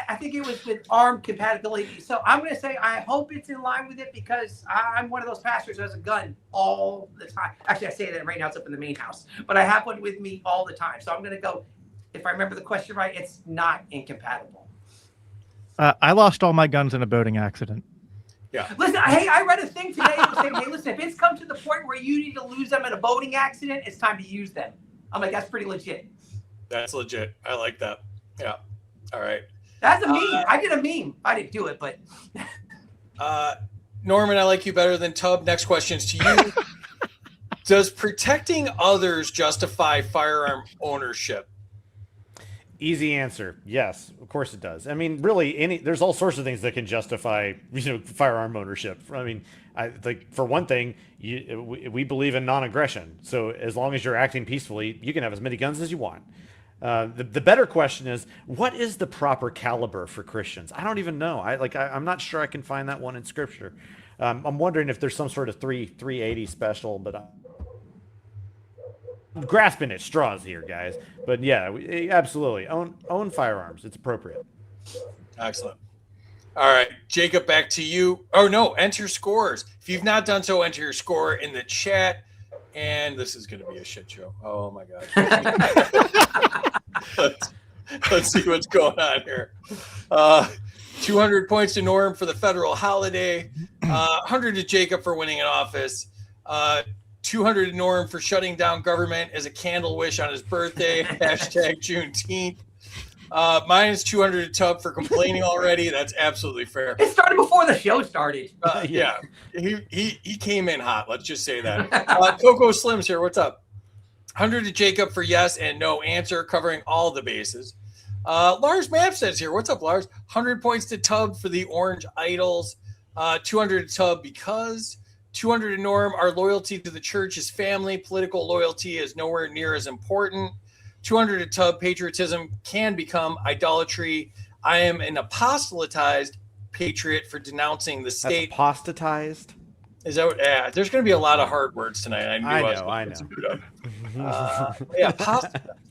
I think it was with armed compatibility. So I'm going to say I hope it's in line with it because I'm one of those pastors who has a gun all the time. Actually, I say that right now. It's up in the main house. But I have one with me all the time. So I'm going to go, if I remember the question right, it's not incompatible. I lost all my guns in a boating accident. Yeah. Listen, hey, I read a thing today that was saying, hey, listen, if it's come to the point where you need to lose them in a boating accident, it's time to use them. I'm like, that's pretty legit. That's legit. I like that. Yeah. All right. That's a meme. I did a meme. I didn't do it, but. Norman, I like you better than Tub. Next question's to you. Does protecting others justify firearm ownership? Easy answer. Yes, of course it does. I mean, really, there's all sorts of things that can justify, firearm ownership. I mean, for one thing, we believe in non-aggression. So as long as you're acting peacefully, you can have as many guns as you want. The better question is, what is the proper caliber for Christians? I don't even know. I'm not sure I can find that one in Scripture. I'm wondering if there's some sort of 380 special, but I'm grasping at straws here, guys. But yeah, absolutely own firearms. It's appropriate. Excellent. All right, Jacob, back to you. Oh no, enter scores. If you've not done so, enter your score in the chat. And this is going to be a shit show. Oh my god. Let's see what's going on here. 200 points to Norm for the federal holiday. 100 to Jacob for winning an office. 200 to Norm for shutting down government as a candle wish on his birthday. Hashtag Juneteenth. Minus 200 to Tub for complaining already. That's absolutely fair. It started before the show started. Yeah, he came in hot. Let's just say that. Coco Slims here. What's up? 100 to Jacob for yes and no answer, covering all the bases. Lars Map says here. What's up, Lars? 100 points to Tub for the Orange Idols. 200 to Tub because. 200 to Norm. Our loyalty to the church is family. Political loyalty is nowhere near as important. 200 to Tub. Patriotism can become idolatry. I am an apostatized patriot for denouncing the state. That's apostatized? Is that what? Yeah, there's going to be a lot of hard words tonight. I know. Yeah,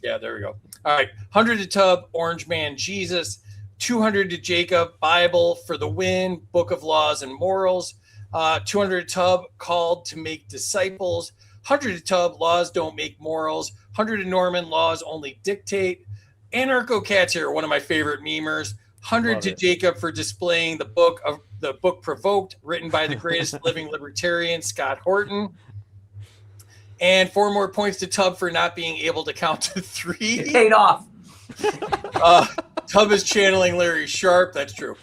yeah, there we go. All right, 100 to Tub, Orange Man Jesus. 200 to Jacob, Bible for the win, Book of Laws and Morals. 200 to Tub, called to make disciples. 100 to Tub, laws don't make morals. 100 to Norman, laws only dictate. Anarcho Cats here, one of my favorite memers. 100 to Jacob for displaying the book Provoked, written by the greatest living libertarian, Scott Horton. And 4 more points to Tub for not being able to count to 3. It paid off. Tub is channeling Larry Sharp. That's true.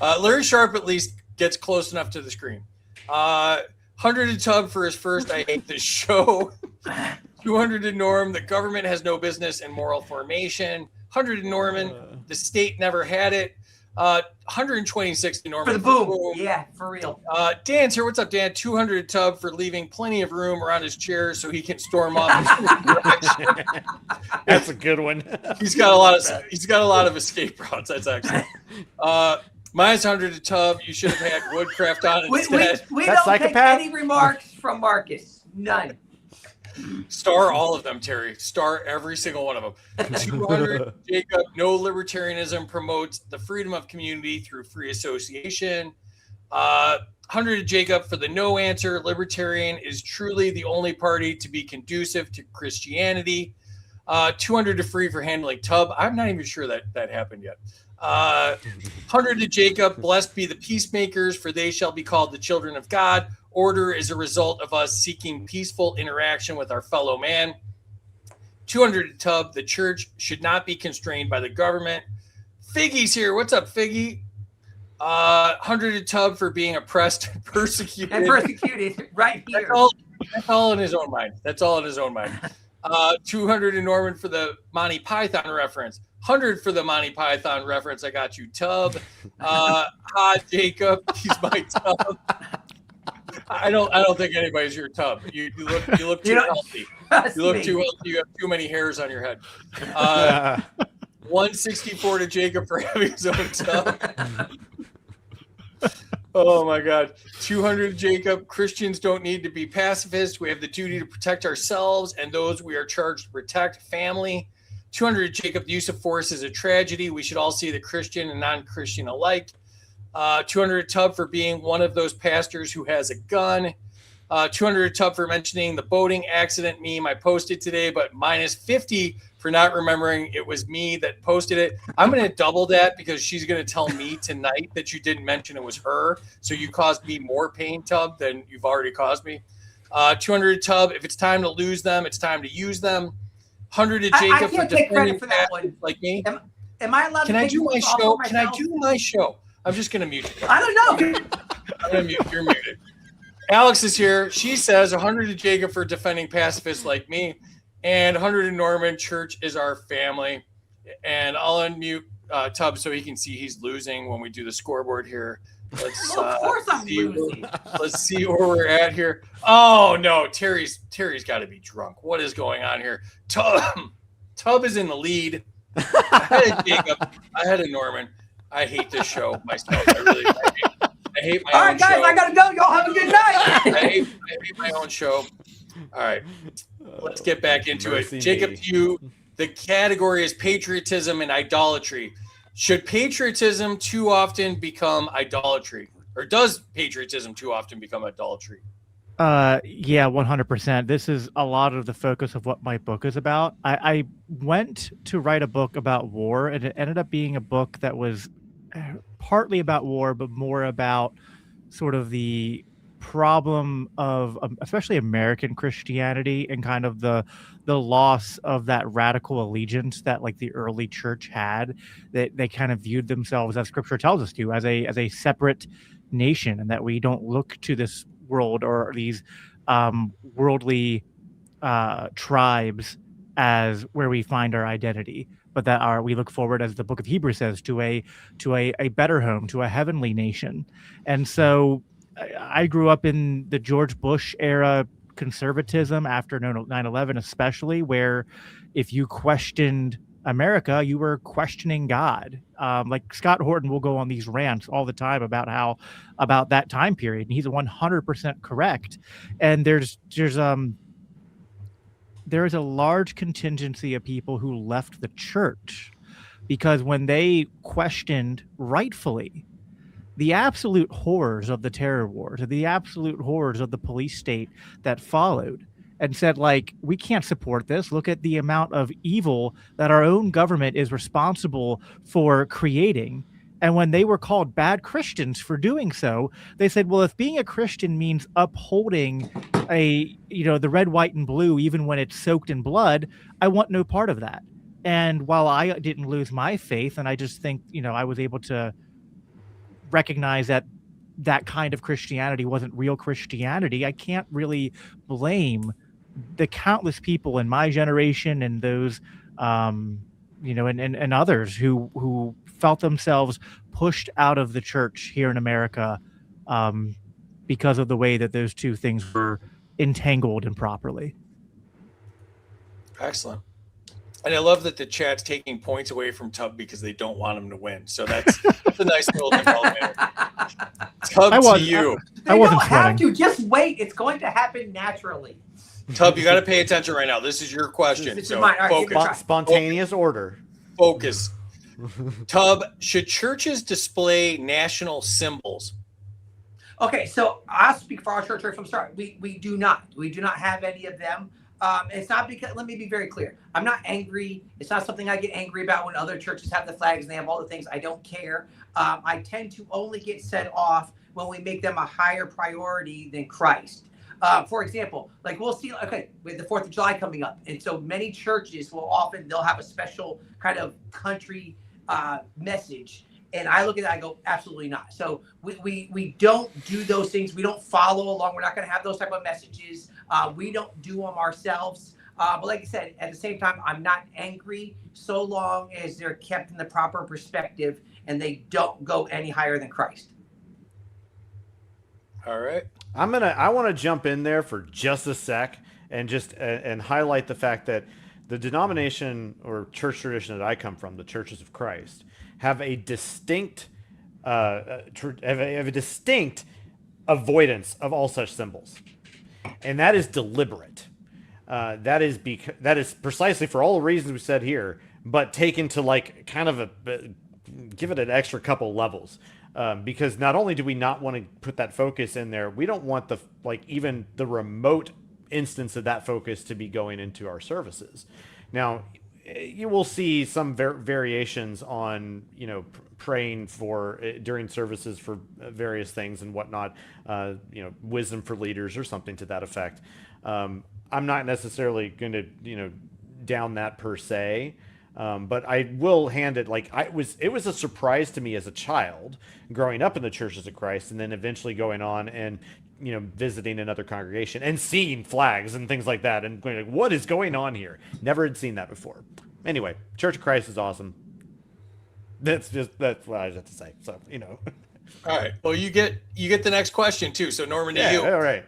Larry Sharp at least gets close enough to the screen. 100 to Tub for his first I hate this show. 200 to Norm, the government has no business in moral formation. 100 to Norman, the state never had it. 126 to Norman. For the boom. Yeah, for real. Dan's here. What's up, Dan? 200 to Tub for leaving plenty of room around his chair so he can storm off. That's a good one. He's got a lot of escape routes. That's excellent. Minus 100 to Tub. You should have had Woodcraft on instead. We That's don't take psychopath? any remarks from Marcus. None. Star all of them, Terry. Star every single one of them. 200 Jacob. No libertarianism promotes the freedom of community through free association. 100 Jacob for the no answer. Libertarian is truly the only party to be conducive to Christianity. 200 to Free for handling Tub. I'm not even sure that happened yet. 100 to Jacob. Blessed be the peacemakers, for they shall be called the children of God. Order is a result of us seeking peaceful interaction with our fellow man. 200 to Tub. The church should not be constrained by the government. Figgy's here. What's up, Figgy? 100 to Tub for being oppressed and persecuted. And persecuted right here. That's all in his own mind. 200 to Norman for the Monty Python reference. 100 for the Monty Python reference. I got you, Tub. Jacob. He's my Tub. I don't think anybody's your Tub. You look too healthy. You look too healthy. You have too many hairs on your head. 164 to Jacob for having his own Tub. Oh my God. 200 Jacob. Christians don't need to be pacifists. We have the duty to protect ourselves and those we are charged to protect. Family. 200 Jacob. The use of force is a tragedy. We should all see the Christian and non-Christian alike. 200 Tub for being one of those pastors who has a gun. 200 Tub for mentioning the boating accident meme I posted today, but minus 50 for not remembering it was me that posted it. I'm going to double that because she's going to tell me tonight that you didn't mention it was her. So you caused me more pain, Tub, than you've already caused me. 200 Tub. If it's time to lose them, it's time to use them. 100 to Jacob. I can't take credit for that one. Like me. Am I allowed Can to I take do my off show? of Can I myself? do my show? I'm just going to mute you. I don't know. I'm going to mute. You're muted. Alex is here. She says 100 to Jacob for defending pacifists like me, and 100 to Norman. Church is our family. And I'll unmute Tubb so he can see he's losing when we do the scoreboard here. Let's, Of course I'm losing. Let's see where we're at here. Oh no, Terry's got to be drunk. What is going on here? Tubb is in the lead. Ahead of Jacob. Ahead of Norman. I hate this show myself. I hate my All own right, guys, show. I gotta go. Y'all have a good night. I hate my own show. All right, let's get back into it. Jacob, the category is patriotism and idolatry. Should patriotism too often become idolatry, or does patriotism too often become idolatry? Yeah, 100%. This is a lot of the focus of what my book is about. I went to write a book about war, and it ended up being a book that was partly about war, but more about sort of the problem of especially American Christianity and kind of the loss of that radical allegiance that like the early church had, that they kind of viewed themselves, as scripture tells us to, as a separate nation, and that we don't look to this world or these worldly tribes as where we find our identity, but that we look forward, as the book of Hebrews says, to a better home, to a heavenly nation. And so I grew up in the George Bush era conservatism after 9/11, especially, where if you questioned America, you were questioning God. Like Scott Horton will go on these rants all the time about that time period, and he's 100% correct. And there is a large contingency of people who left the church because when they questioned, rightfully, the absolute horrors of the terror wars, or the absolute horrors of the police state that followed, and said, like, we can't support this. Look at the amount of evil that our own government is responsible for creating. And when they were called bad Christians for doing so, they said, well, if being a Christian means upholding the red, white, and blue, even when it's soaked in blood, I want no part of that. And while I didn't lose my faith, and I just think, I was able to recognize that that kind of Christianity wasn't real Christianity, I can't really blame the countless people in my generation and those, and others who felt themselves pushed out of the church here in America because of the way that those two things were entangled improperly. Excellent. And I love that the chat's taking points away from Tub because they don't want him to win. So that's a nice little development. Tub, to you. I wasn't don't have sweating. to. Just wait. It's going to happen naturally. Tub, you got to pay attention right now. This is your question. This is So mine. All right, give it a focus. try. Spontaneous order. Focus. Tub, should churches display national symbols? Okay, so I'll speak for our church right from the start. We do not. We do not have any of them. It's not because, let me be very clear. I'm not angry. It's not something I get angry about when other churches have the flags and they have all the things. I don't care. I tend to only get set off when we make them a higher priority than Christ. For example, like we'll see, okay, with the 4th of July coming up. And so many churches they'll have a special kind of country message. And I look at that, I go, absolutely not. So we don't do those things. We don't follow along. We're not going to have those type of messages. We don't do them ourselves. But like I said, at the same time, I'm not angry so long as they're kept in the proper perspective and they don't go any higher than Christ. All right. I want to jump in there for just a sec and just and highlight the fact that the denomination or church tradition that I come from, the Churches of Christ, have a distinct avoidance of all such symbols, and that is deliberate. That is precisely for all the reasons we said here, but taken to like kind of give it an extra couple levels. Because not only do we not want to put that focus in there, we don't want even the remote instance of that focus to be going into our services. Now, you will see some variations on, praying for during services for various things and whatnot, wisdom for leaders or something to that effect. I'm not necessarily going to, down that per se. But I will hand it it was a surprise to me as a child growing up in the Churches of Christ and then eventually going on and, visiting another congregation and seeing flags and things like that and going like, what is going on here? Never had seen that before. Anyway, Church of Christ is awesome. That's what I have to say. So, All right. Well, you get the next question too. So Norman, to you. All right.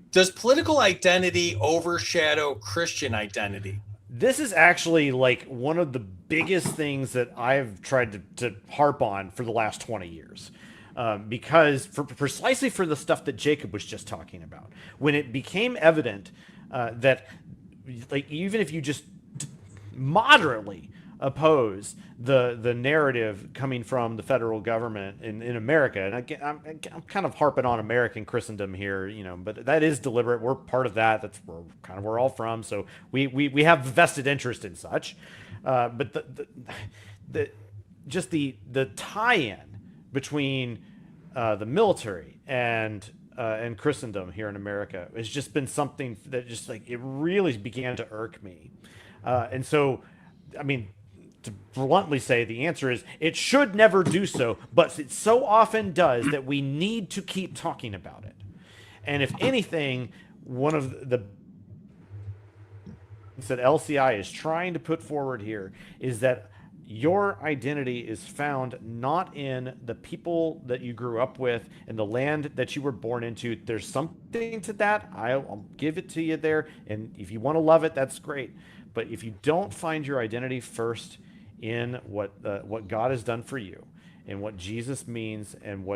Does political identity overshadow Christian identity? This is actually one of the biggest things that I've tried to harp on for the last 20 years. Because precisely for the stuff that Jacob was just talking about, when it became evident that even if you just moderately oppose the narrative coming from the federal government in America, and again, I'm kind of harping on American Christendom here, but that is deliberate. We're part of that. That's where we're all from. So we have vested interest in such. But just the tie-in between the military and Christendom here in America has just been something that just like it really began to irk me, and so, I mean, to bluntly say, the answer is it should never do so, but it so often does that we need to keep talking about it. And if anything, one of the things that LCI is trying to put forward here is that your identity is found not in the people that you grew up with and the land that you were born into. There's something to that. I'll give it to you there. And if you want to love it, that's great. But if you don't find your identity first in what God has done for you and what Jesus means and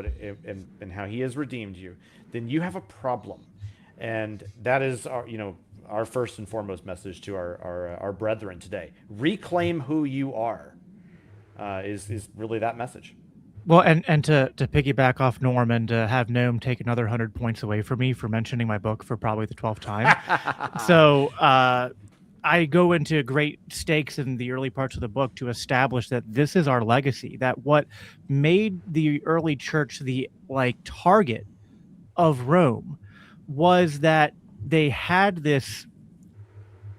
and how he has redeemed you, then you have a problem. And that is our first and foremost message to our brethren today. Reclaim who you are. Is really that message. Well, and to piggyback off Norm and to have Noam take another 100 points away from me for mentioning my book for probably the 12th time. So I go into great stakes in the early parts of the book to establish that this is our legacy, that what made the early church the target of Rome was that they had this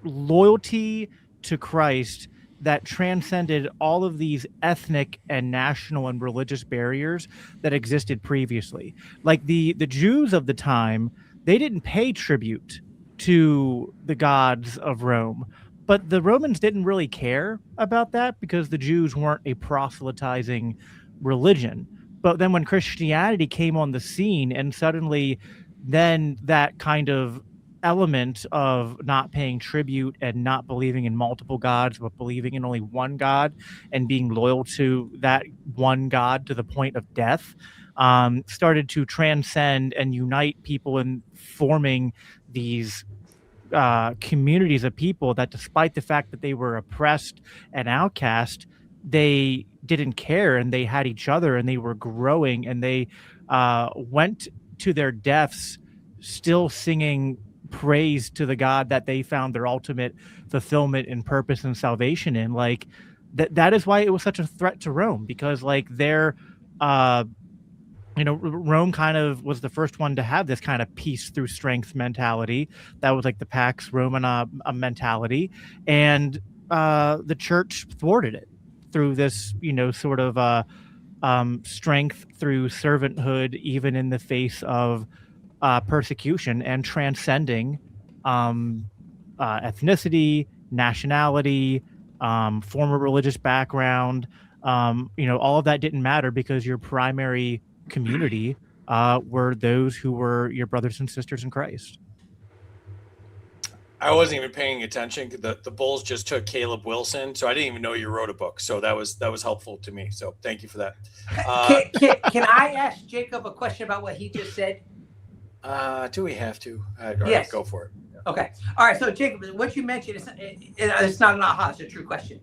loyalty to Christ that transcended all of these ethnic and national and religious barriers that existed previously. Like the Jews of the time, they didn't pay tribute to the gods of Rome, but the Romans didn't really care about that because the Jews weren't a proselytizing religion. But then when Christianity came on the scene, and suddenly then that kind of element of not paying tribute and not believing in multiple gods, but believing in only one God and being loyal to that one God to the point of death, started to transcend and unite people in forming these communities of people that, despite the fact that they were oppressed and outcast, they didn't care, and they had each other, and they were growing, and they went to their deaths still singing praise to the God that they found their ultimate fulfillment and purpose and salvation in. Like that is why it was such a threat to Rome, because their Rome kind of was the first one to have this kind of peace through strength mentality. That was like the Pax Romana mentality, and the church thwarted it through this sort of strength through servanthood, even in the face of persecution, and transcending ethnicity, nationality, former religious background. All of that didn't matter because your primary community were those who were your brothers and sisters in Christ. I wasn't even paying attention. The Bulls just took Caleb Wilson, so I didn't even know you wrote a book. So that was helpful to me. So thank you for that. Can I ask Jacob a question about what he just said? Do we have to? Yes. Go for it. Okay. All right. So Jacob, what you mentioned, it's not an aha, it's a true question.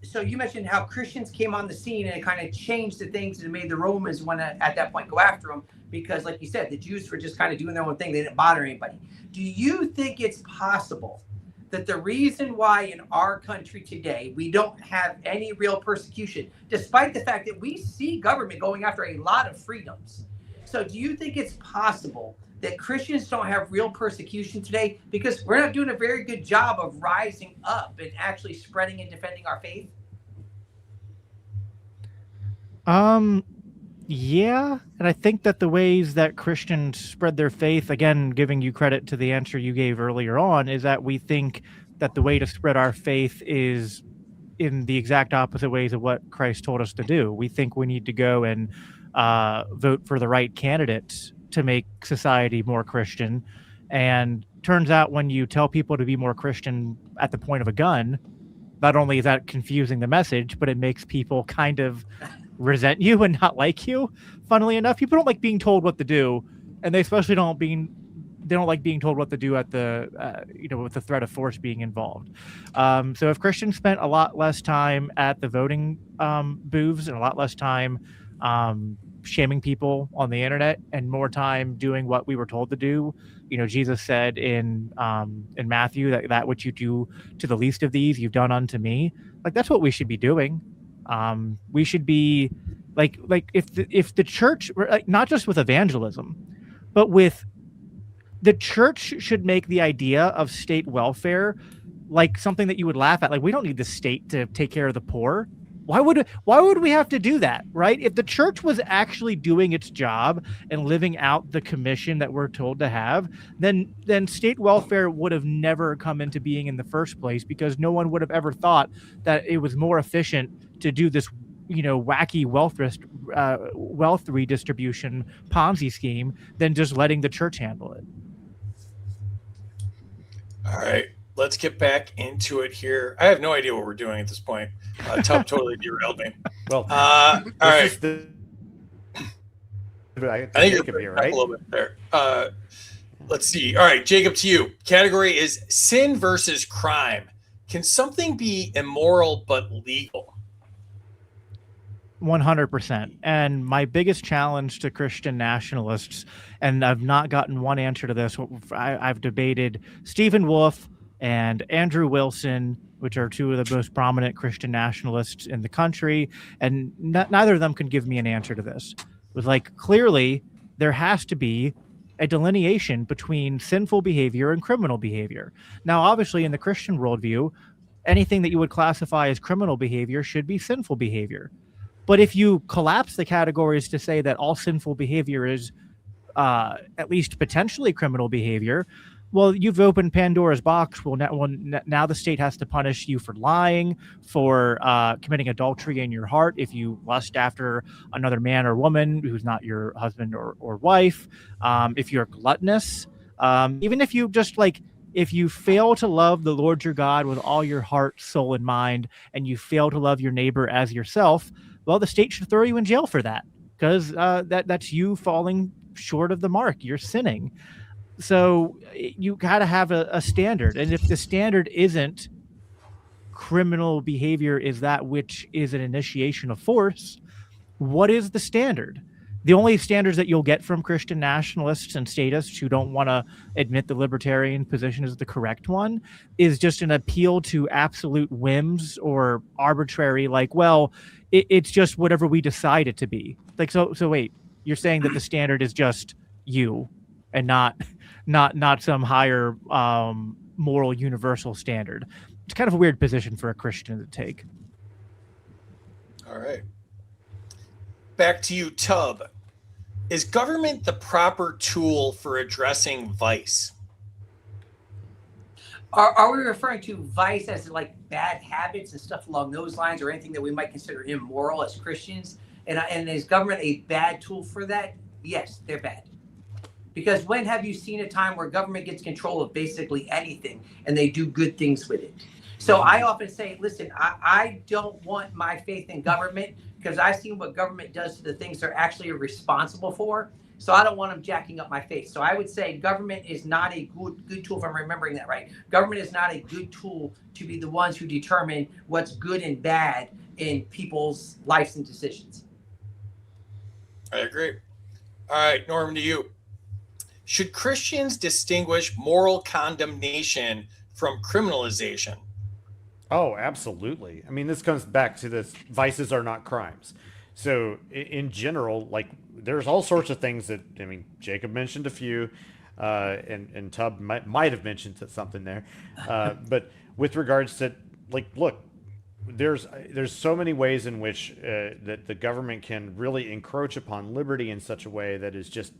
So you mentioned how Christians came on the scene and it kind of changed the things and made the Romans want to, at that point, go after them because, like you said, the Jews were just kind of doing their own thing. They didn't bother anybody. Do you think it's possible that the reason why in our country today we don't have any real persecution, despite the fact that we see government going after a lot of freedoms? So do you think it's possible that Christians don't have real persecution today because we're not doing a very good job of rising up and actually spreading and defending our faith? Yeah. And I think that the ways that Christians spread their faith, again, giving you credit to the answer you gave earlier on, is that we think that the way to spread our faith is in the exact opposite ways of what Christ told us to do. We think we need to go and vote for the right candidates to make society more Christian. And turns out when you tell people to be more Christian at the point of a gun, not only is that confusing the message, but it makes people kind of resent you and not like you. Funnily enough, people don't like being told what to do, and they especially don't like being told what to do at the with the threat of force being involved. So if Christians spent a lot less time at the voting booths and a lot less time shaming people on the internet and more time doing what we were told to do, Jesus said in Matthew that which you do to the least of these, you've done unto me. Like, that's what we should be doing. We should be like if the church, like, not just with evangelism, but with the church should make the idea of state welfare like something that you would laugh at. Like, we don't need the state to take care of the poor. Why would we have to do that, right? If the church was actually doing its job and living out the commission that we're told to have, then state welfare would have never come into being in the first place, because no one would have ever thought that it was more efficient to do this, wacky wealth redistribution Ponzi scheme than just letting the church handle it. All right, let's get back into it here. I have no idea what we're doing at this point. Tub totally derailed me. Well, all right. I think you're Jacob here, right? right? A little bit there. Let's see. All right, Jacob, to you. Category is sin versus crime. Can something be immoral but legal? 100%. And my biggest challenge to Christian nationalists, and I've not gotten one answer to this, I've debated Stephen Wolfe and Andrew Wilson, which are two of the most prominent Christian nationalists in the country, and neither of them can give me an answer to this. It was like, clearly, there has to be a delineation between sinful behavior and criminal behavior. Now, obviously, in the Christian worldview, anything that you would classify as criminal behavior should be sinful behavior. But if you collapse the categories to say that all sinful behavior is at least potentially criminal behavior, well, you've opened Pandora's box. Well, now the state has to punish you for lying, for committing adultery in your heart if you lust after another man or woman who's not your husband or wife, if you're gluttonous, even if you just if you fail to love the Lord your God with all your heart, soul, and mind, and you fail to love your neighbor as yourself, well, the state should throw you in jail for that, because that's you falling short of the mark. You're sinning. So you got to have a standard. And if the standard isn't criminal behavior is that which is an initiation of force, what is the standard? The only standards that you'll get from Christian nationalists and statists who don't want to admit the libertarian position is the correct one is just an appeal to absolute whims or arbitrary, it's just whatever we decide it to be. So wait, you're saying that the standard is just you and not some higher moral universal standard. It's kind of a weird position for a Christian to take. All right. Back to you, Tub. Is government the proper tool for addressing vice? Are we referring to vice as like bad habits and stuff along those lines, or anything that we might consider immoral as Christians? And is government a bad tool for that? Yes, they're bad. Because when have you seen a time where government gets control of basically anything and they do good things with it? So I often say, listen, I don't want my faith in government because I've seen what government does to the things they're actually responsible for. So I don't want them jacking up my faith. So I would say government is not a good tool, if I'm remembering that right. Government is not a good tool to be the ones who determine what's good and bad in people's lives and decisions. I agree. All right, Norm, to you. Should Christians distinguish moral condemnation from criminalization? Oh, absolutely. I mean, this comes back to this: vices are not crimes. So in general, there's all sorts of things that, Jacob mentioned a few, and Tub might have mentioned something there. But with regards to, look, there's so many ways in which that the government can really encroach upon liberty in such a way that is just,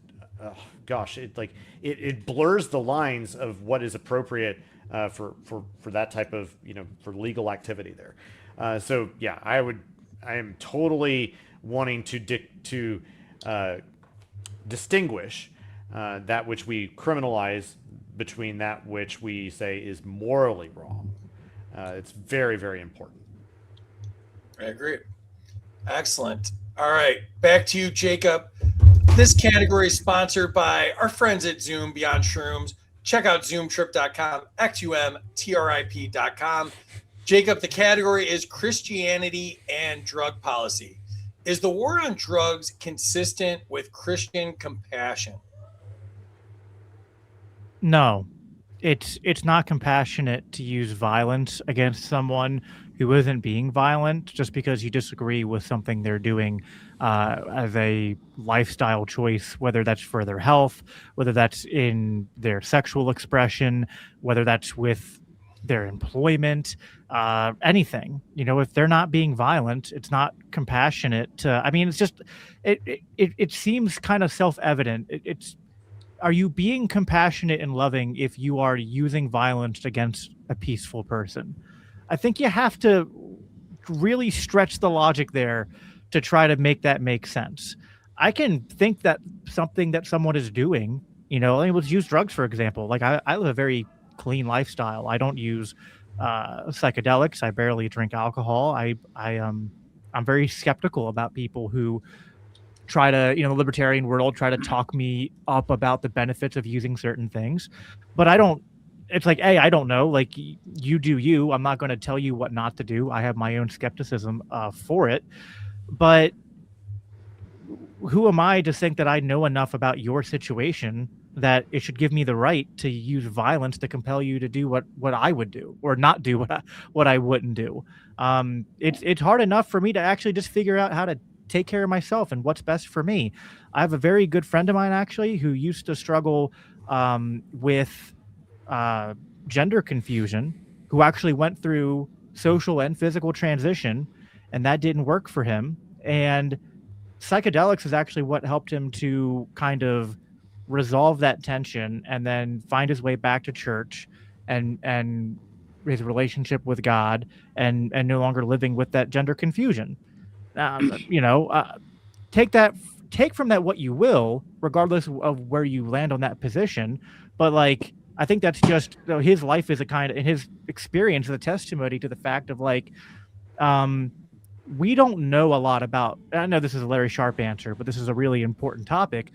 it blurs the lines of what is appropriate for that type of, for legal activity there. So yeah, I am totally wanting to distinguish that which we criminalize between that which we say is morally wrong. It's very, very important. I agree. Excellent. All right, back to you, Jacob. This category is sponsored by our friends at Zoom Beyond Shrooms. Check out zoomtrip.com, xumtrip.com. Jacob, the category is Christianity and drug policy. Is the war on drugs consistent with Christian compassion? No. it's not compassionate to use violence against someone who isn't being violent just because you disagree with something they're doing as a lifestyle choice, whether that's for their health, whether that's in their sexual expression, whether that's with their employment, anything. You know, if they're not being violent, it's not compassionate to, I mean, it's just, it seems kind of self-evident. It's, are you being compassionate and loving if you are using violence against a peaceful person? I think you have to really stretch the logic there to try to make that make sense. I can think that something that someone is doing, you know, I mean, let's use drugs for example. Like I live a very clean lifestyle. I don't use psychedelics. I barely drink alcohol. I'm very skeptical about people who try to, you know, the libertarian world, try to talk me up about the benefits of using certain things. But I don't, it's like, hey, I don't know. Like, you do you. I'm not going to tell you what not to do. I have my own skepticism for it. But who am I to think that I know enough about your situation that it should give me the right to use violence to compel you to do what I would do or not do what I wouldn't do? It's hard enough for me to actually just figure out how to take care of myself and what's best for me. I have a very good friend of mine actually who used to struggle with gender confusion, who actually went through social and physical transition, and that didn't work for him. And psychedelics is actually what helped him to kind of resolve that tension and then find his way back to church and his relationship with God and no longer living with that gender confusion. You know, take from that what you will, regardless of where you land on that position. But like, I think that's just, you know, his life is a kind of, and his experience is a testimony to the fact of like, we don't know a lot about, I know this is a Larry Sharp answer, but this is a really important topic.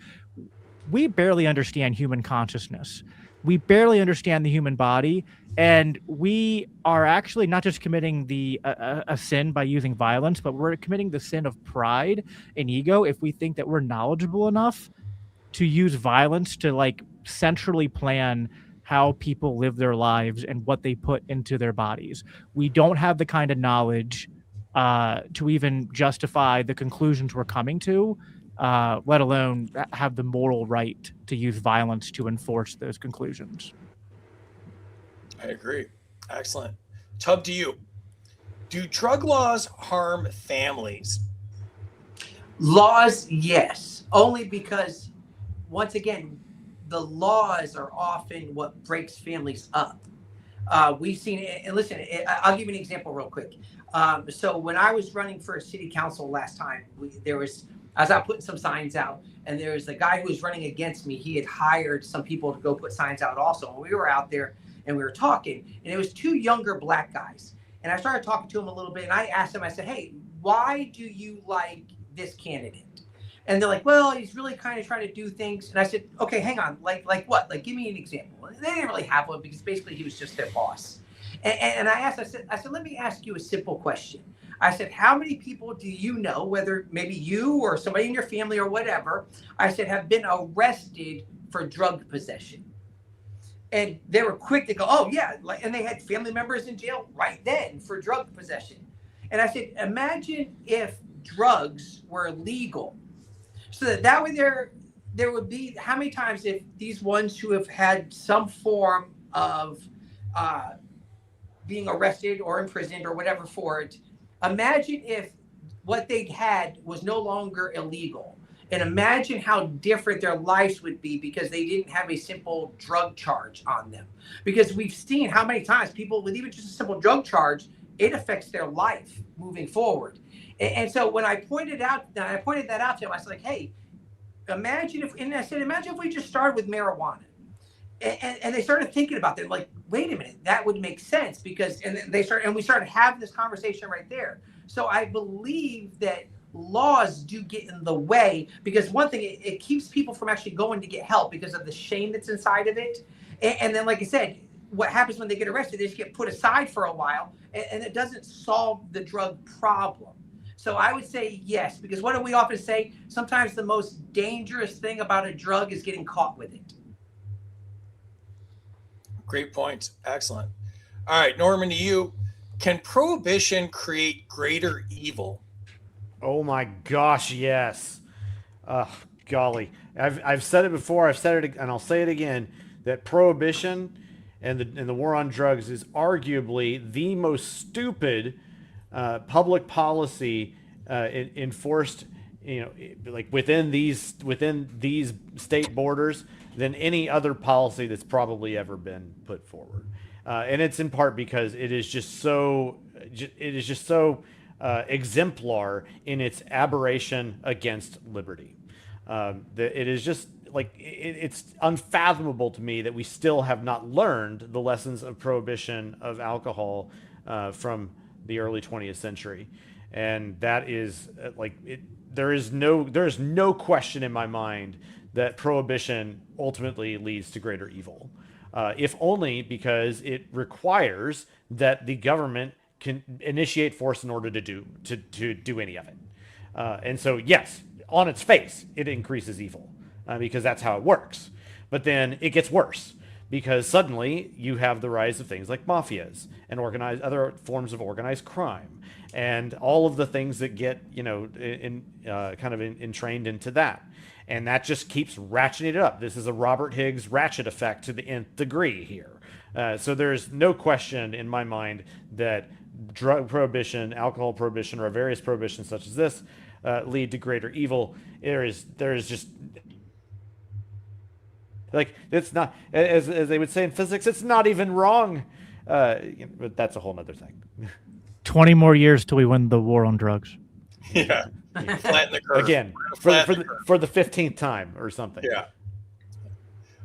We barely understand human consciousness. We barely understand the human body. And we are actually not just committing a sin by using violence, but we're committing the sin of pride and ego if we think that we're knowledgeable enough to use violence to like centrally plan how people live their lives and what they put into their bodies. We don't have the kind of knowledge to even justify the conclusions we're coming to, let alone have the moral right to use violence to enforce those conclusions. I agree. Excellent. Tub, to you. Do drug laws harm families? Laws, yes. Only because, once again, the laws are often what breaks families up. We've seen it, and listen, I'll give you an example real quick. So when I was running for city council last time, I was out putting some signs out, and there was a guy who was running against me. He had hired some people to go put signs out also. And we were out there and we were talking, and it was two younger black guys. And I started talking to him a little bit, and I asked him, I said, hey, why do you like this candidate? And they're like, well, he's really kind of trying to do things. And I said, okay, hang on, like what? Like, give me an example. And they didn't really have one because basically he was just their boss. And I asked, I said, let me ask you a simple question. I said, how many people do you know, whether maybe you or somebody in your family or whatever, I said, have been arrested for drug possession? And they were quick to go, oh, yeah. And they had family members in jail right then for drug possession. And I said, imagine if drugs were legal. So that way there would be, how many times if these ones who have had some form of being arrested or imprisoned or whatever for it, imagine if what they'd had was no longer illegal. And imagine how different their lives would be because they didn't have a simple drug charge on them. Because we've seen how many times people with even just a simple drug charge, it affects their life moving forward. And so when I pointed that out to him, I was like, hey, imagine if we just started with marijuana. And they started thinking about that, like, wait a minute, that would make sense because, and we started having this conversation right there. So I believe that laws do get in the way because one thing, it keeps people from actually going to get help because of the shame that's inside of it. And then, like I said, what happens when they get arrested, they just get put aside for a while and it doesn't solve the drug problem. So I would say yes, because what do we often say? Sometimes the most dangerous thing about a drug is getting caught with it. Great points. Excellent. All right, Norman, to you. Can prohibition create greater evil? Oh my gosh, yes. Golly, I've said it before. I've said it, and I'll say it again. That prohibition and the war on drugs is arguably the most stupid public policy enforced, like within these state borders than any other policy that's probably ever been put forward. And it's in part because it is just so exemplar in its aberration against liberty. It is just like it's unfathomable to me that we still have not learned the lessons of prohibition of alcohol from the early 20th century, and that is there is no question in my mind that prohibition ultimately leads to greater evil, if only because it requires that the government can initiate force in order to do any of it. And so, yes, on its face, it increases evil because that's how it works. But then it gets worse because suddenly you have the rise of things like mafias and other forms of organized crime and all of the things that get entrained into that. And that just keeps ratcheting it up. This is a Robert Higgs ratchet effect to the nth degree here. So there's no question in my mind that drug prohibition, alcohol prohibition, or various prohibitions such as this lead to greater evil. There is just like it's not, as they would say in physics, it's not even wrong. But that's a whole other thing. 20 more years till we win the war on drugs. Yeah. Flatten the curve. Again, for the 15th time or something. Yeah.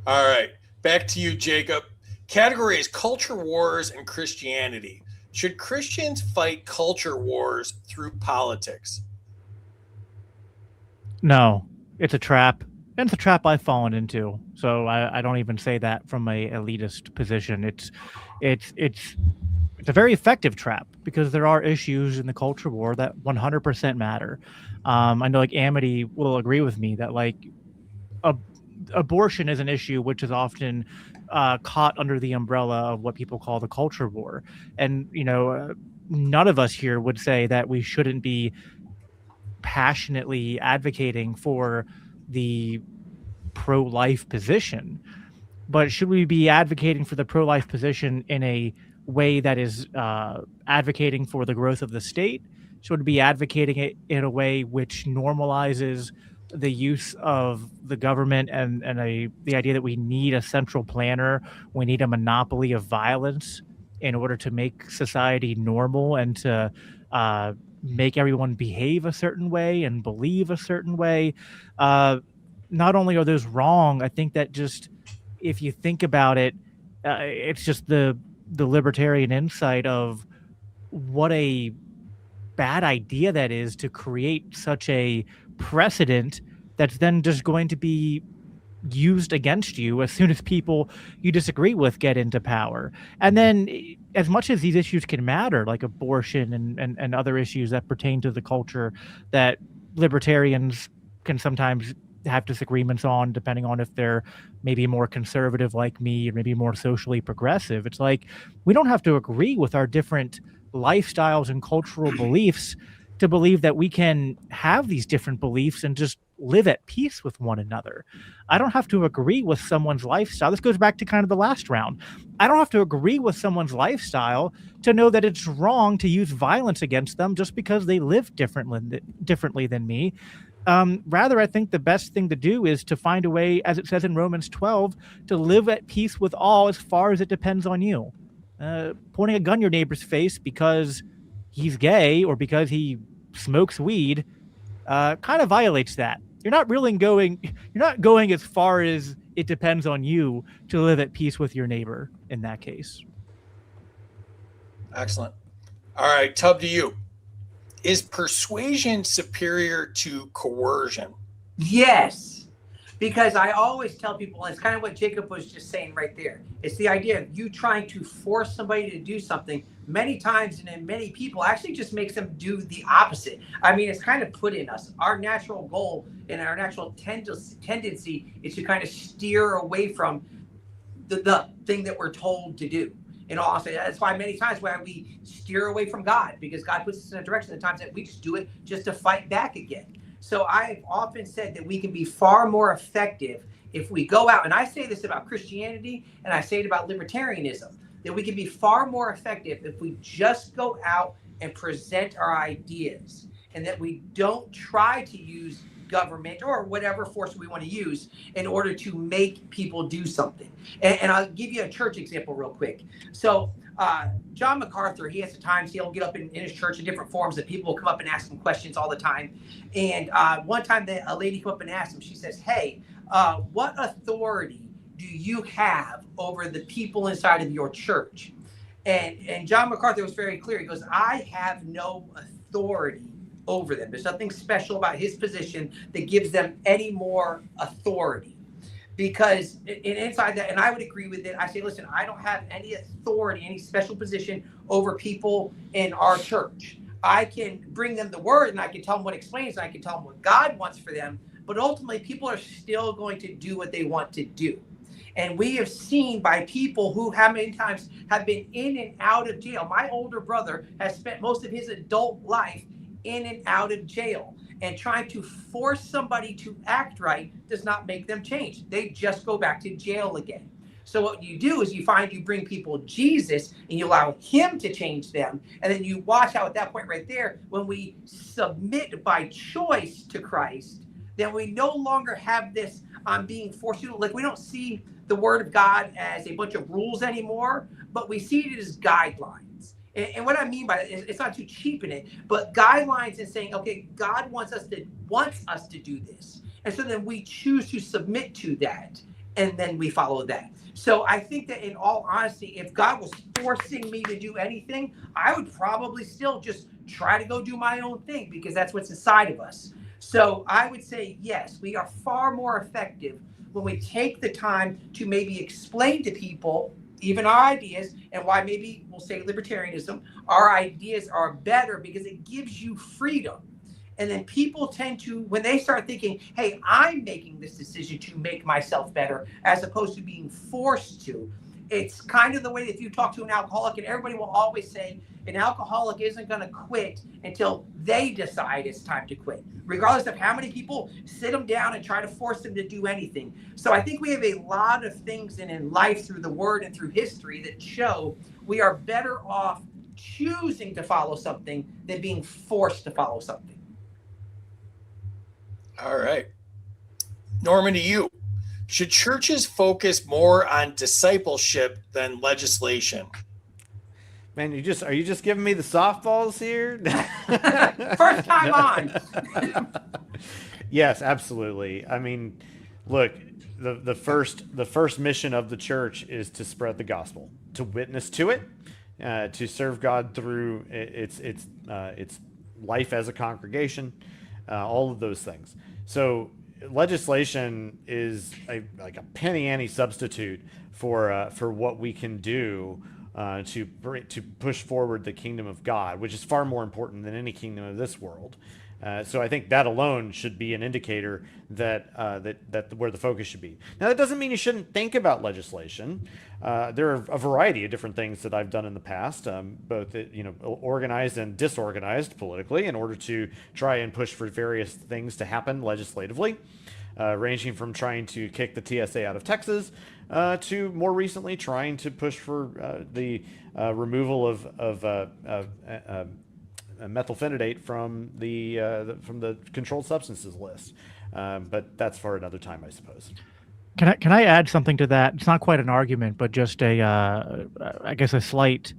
All right. Back to you, Jacob. Category is culture wars and Christianity. Should Christians fight culture wars through politics? No, it's a trap. And it's a trap I've fallen into. So I don't even say that from a elitist position. It's a very effective trap because there are issues in the culture war that 100% matter. I know like Amity will agree with me that like abortion is an issue which is often caught under the umbrella of what people call the culture war. And, none of us here would say that we shouldn't be passionately advocating for the pro-life position. But should we be advocating for the pro-life position in a way that is advocating for the growth of the state? Should we be advocating it in a way which normalizes the use of the government and the idea that we need a central planner, we need a monopoly of violence in order to make society normal and to make everyone behave a certain way and believe a certain way? Not only are those wrong, I think that just if you think about it, it's just the libertarian insight of what a bad idea that is to create such a precedent that's then just going to be used against you as soon as people you disagree with get into power. And then as much as these issues can matter, like abortion and other issues that pertain to the culture that libertarians can sometimes have disagreements on, depending on if they're maybe more conservative like me or maybe more socially progressive. It's like we don't have to agree with our different lifestyles and cultural beliefs to believe that we can have these different beliefs and just live at peace with one another. I don't have to agree with someone's lifestyle. This goes back to kind of the last round. I don't have to agree with someone's lifestyle to know that it's wrong to use violence against them just because they live differently than me. Rather, I think the best thing to do is to find a way, as it says in Romans 12, to live at peace with all as far as it depends on you. Pointing a gun in your neighbor's face because he's gay or because he smokes weed kind of violates that. You're not going as far as it depends on you to live at peace with your neighbor in that case. Excellent. All right, Tub, to you. Is persuasion superior to coercion? Yes, because I always tell people, and it's kind of what Jacob was just saying right there. It's the idea of you trying to force somebody to do something many times and in many people actually just makes them do the opposite. I mean, it's kind of put in us. Our natural goal and our natural tendency is to kind of steer away from the thing that we're told to do. And also, that's why many times why we steer away from God, because God puts us in a direction at times that we just do it just to fight back again. So I've often said that we can be far more effective if we go out, and I say this about Christianity, and I say it about libertarianism, that we can be far more effective if we just go out and present our ideas, and that we don't try to use government or whatever force we want to use in order to make people do something. And I'll give you a church example real quick. So John MacArthur, he has the times he'll get up in his church in different forums and people will come up and ask him questions all the time. And one time a lady came up and asked him, she says, hey, what authority do you have over the people inside of your church? And John MacArthur was very clear. He goes, I have no authority over them. There's nothing special about his position that gives them any more authority. Because inside that, and I would agree with it, I say, listen, I don't have any authority, any special position over people in our church. I can bring them the word and I can tell them what explains, and I can tell them what God wants for them. But ultimately, people are still going to do what they want to do. And we have seen by people who how many times have been in and out of jail. My older brother has spent most of his adult life in and out of jail, and trying to force somebody to act right does not make them change. They just go back to jail again. So what you do is you bring people Jesus and you allow him to change them. And then you watch how at that point right there, when we submit by choice to Christ, then we no longer have this being forced to, like, we don't see the word of God as a bunch of rules anymore, but we see it as guidelines. And what I mean by it, it's not to cheapen it, but guidelines and saying, okay, God wants us to do this. And so then we choose to submit to that, and then we follow that. So I think that in all honesty, if God was forcing me to do anything, I would probably still just try to go do my own thing, because that's what's inside of us. So I would say, yes, we are far more effective when we take the time to maybe explain to people even our ideas, and why maybe we'll say libertarianism, our ideas are better because it gives you freedom. And then people tend to, when they start thinking, hey, I'm making this decision to make myself better, as opposed to being forced to. It's kind of the way that if you talk to an alcoholic, and everybody will always say an alcoholic isn't going to quit until they decide it's time to quit, regardless of how many people sit them down and try to force them to do anything. So I think we have a lot of things in life through the word and through history that show we are better off choosing to follow something than being forced to follow something. All right. Norman, to you. Should churches focus more on discipleship than legislation? Man, are you just giving me the softballs here? First time on. Yes, absolutely. I mean, look, the first mission of the church is to spread the gospel, to witness to it, to serve God through its life as a congregation, all of those things. So legislation is like a penny ante substitute for what we can do to push forward the kingdom of God, which is far more important than any kingdom of this world. So I think that alone should be an indicator that where the focus should be. Now, that doesn't mean you shouldn't think about legislation. There are a variety of different things that I've done in the past, both organized and disorganized politically, in order to try and push for various things to happen legislatively, ranging from trying to kick the TSA out of Texas to more recently trying to push for the removal of methylphenidate from the controlled substances list, but that's for another time, I suppose. Can I add something to that? It's not quite an argument, but just I guess a slight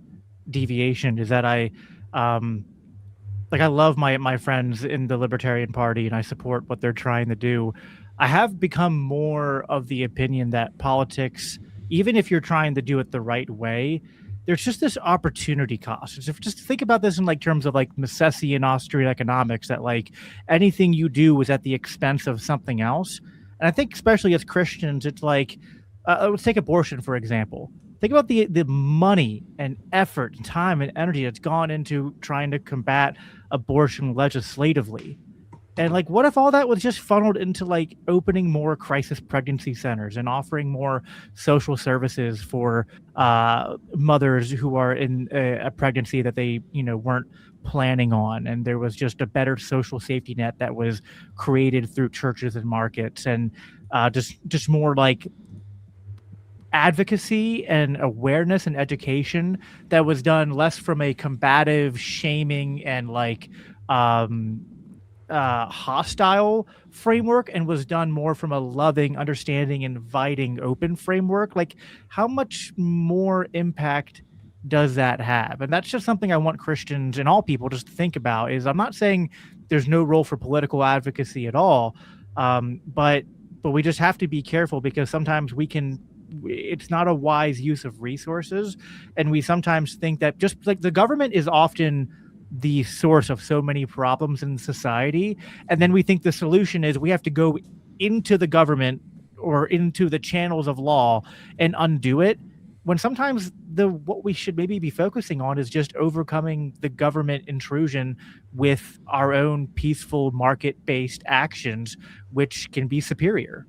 deviation is that I love my friends in the Libertarian Party, and I support what they're trying to do. I have become more of the opinion that politics, even if you're trying to do it the right way, there's just this opportunity cost. So just think about this in terms of necessity in Austrian economics, that anything you do is at the expense of something else. And I think especially as Christians, it's let's take abortion, for example. Think about the money and effort and time and energy that's gone into trying to combat abortion legislatively. And like, what if all that was just funneled into like opening more crisis pregnancy centers and offering more social services for mothers who are in a pregnancy that they, weren't planning on, and there was just a better social safety net that was created through churches and markets, and just more like advocacy and awareness and education that was done less from a combative, shaming, and like hostile framework, and was done more from a loving, understanding, inviting, open framework. Like, how much more impact does that have? And that's just something I want Christians and all people just to think about. Is I'm not saying there's no role for political advocacy at all, but we just have to be careful, because sometimes it's not a wise use of resources, and we sometimes think that just like the government is often the source of so many problems in society, and then we think the solution is we have to go into the government or into the channels of law and undo it, when sometimes what we should maybe be focusing on is just overcoming the government intrusion with our own peaceful market-based actions, which can be superior.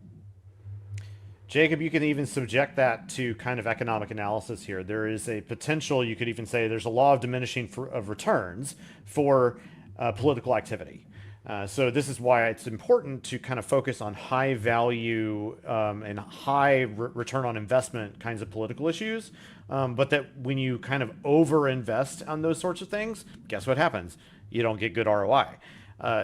Jacob, you can even subject that to kind of economic analysis here. There is a potential, you could even say there's a law of diminishing of returns for political activity. So this is why it's important to kind of focus on high value and high return on investment kinds of political issues. But that when you kind of over-invest on those sorts of things, guess what happens? You don't get good ROI.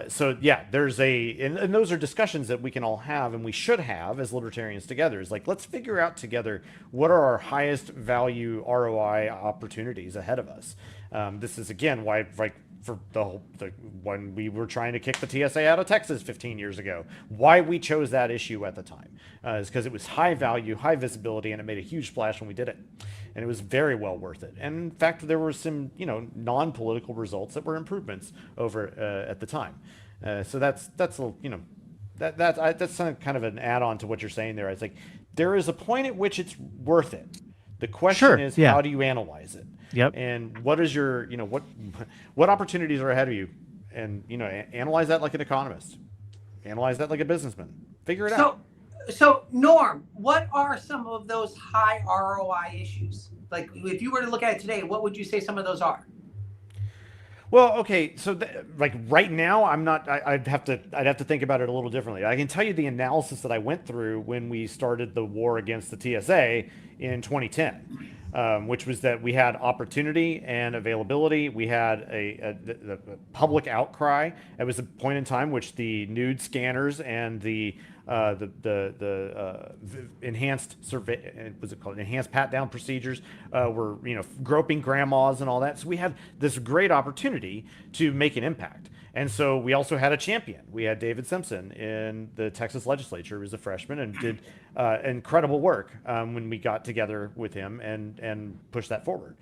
So yeah, and those are discussions that we can all have, and we should have as libertarians together. Is like, let's figure out together what are our highest value ROI opportunities ahead of us. This is again why, like, for when we were trying to kick the TSA out of Texas 15 years ago, why we chose that issue at the time is because it was high value, high visibility, and it made a huge splash when we did it. And it was very well worth it. And in fact, there were some, non-political results that were improvements over at the time. So that's kind of an add-on to what you're saying there. It's like there is a point at which it's worth it. The question is, how do you analyze it? Yep. And what is your, what opportunities are ahead of you? And, analyze that like an economist. Analyze that like a businessman. Figure it out. So Norm, what are some of those high ROI issues? Like, if you were to look at it today, what would you say some of those are? Well, okay, so like right now, I'd have to think about it a little differently. I can tell you the analysis that I went through when we started the war against the TSA in 2010, which was that we had opportunity and availability. We had the public outcry. It was a point in time which the nude scanners and the enhanced enhanced pat down procedures were groping grandmas and all that. So we had this great opportunity to make an impact. And so we also had a champion. We had David Simpson in the Texas legislature. He was a freshman and did incredible work when we got together with him and pushed that forward.